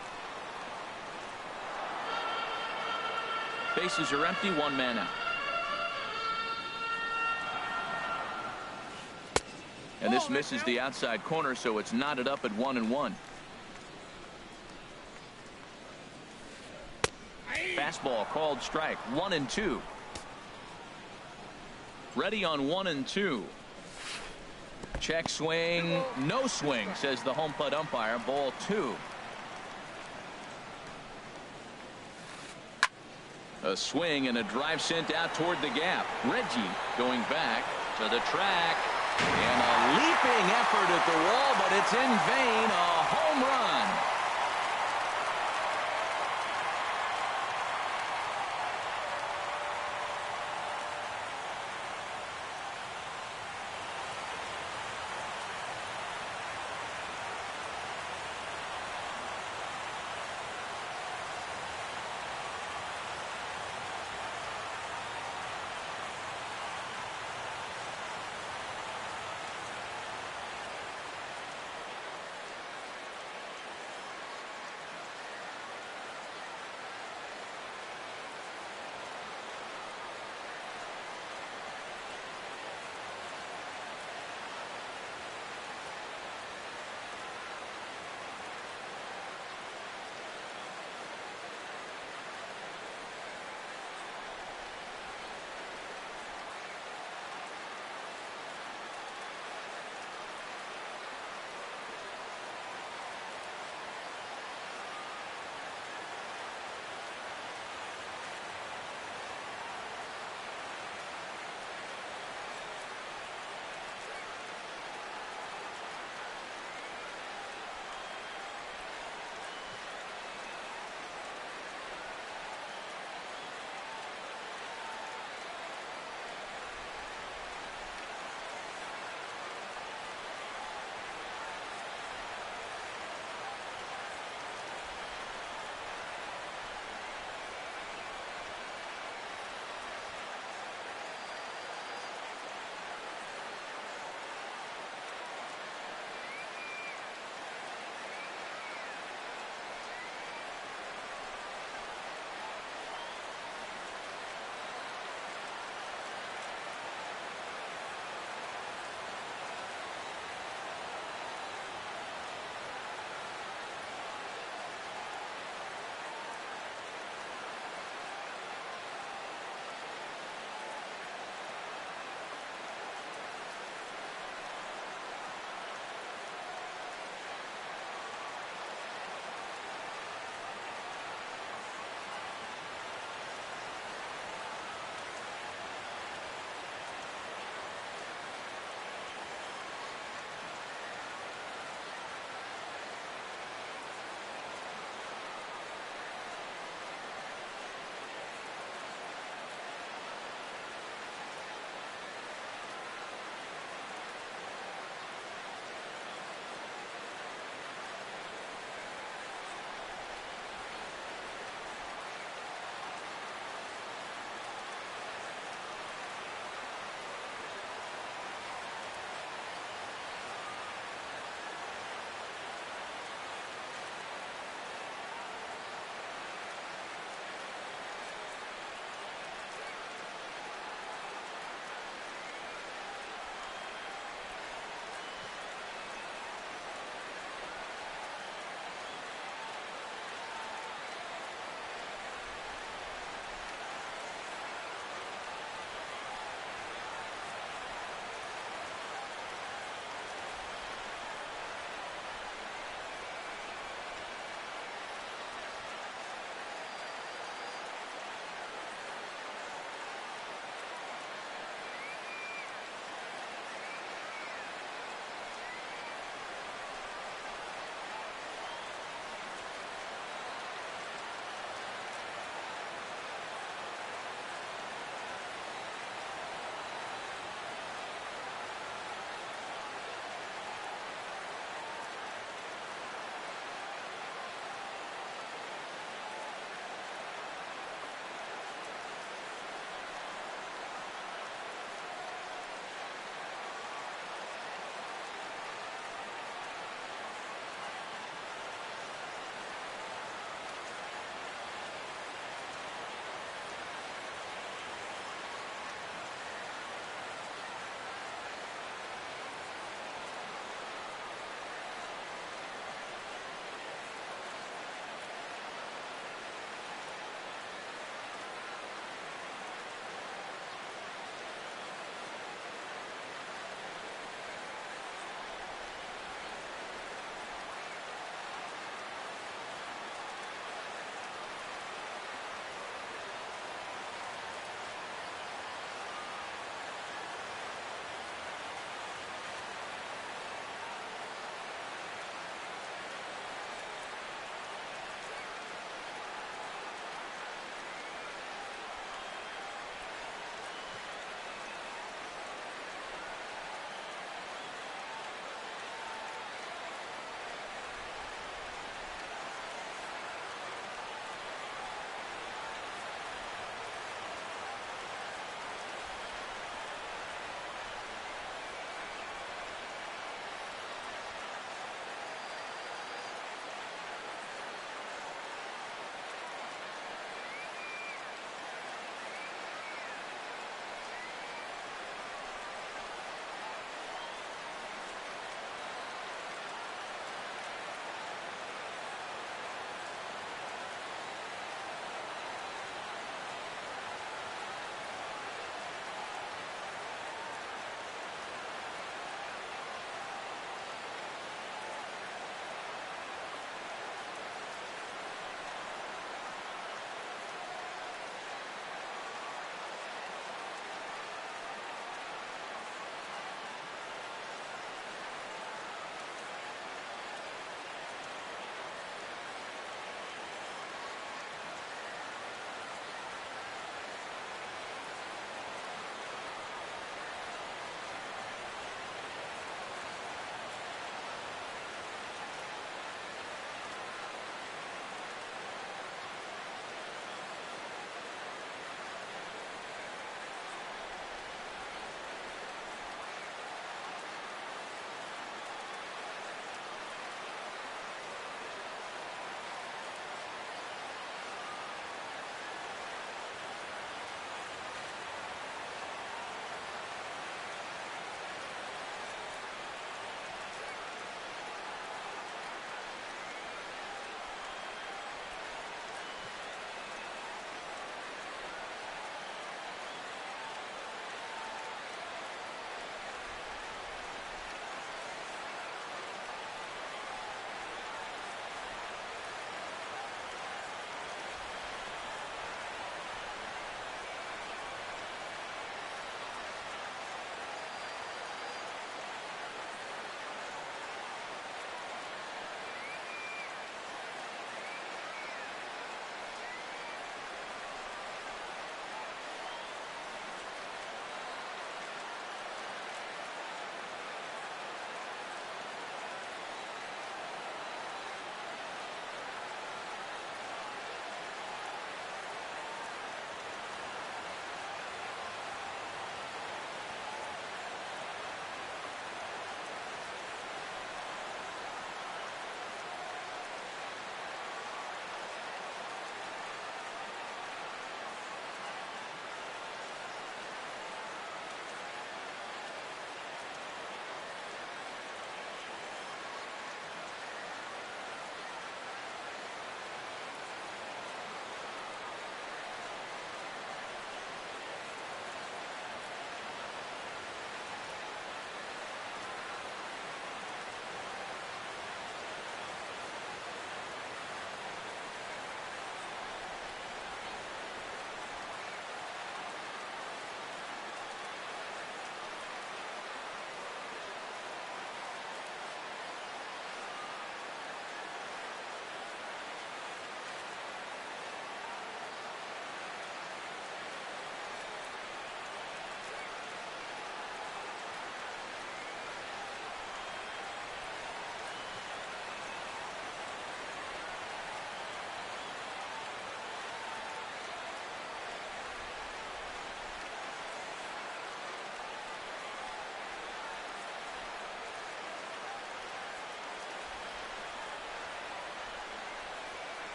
Bases are empty, 1 man out. And this misses the outside corner, so it's knotted up at 1-1. Fastball called strike. 1-2. Ready on 1-2. Check swing. No swing, says the home plate umpire. Ball 2. A swing and a drive sent out toward the gap. Reggie going back to the track. And a leaping effort at the wall, but it's in vain. A home run.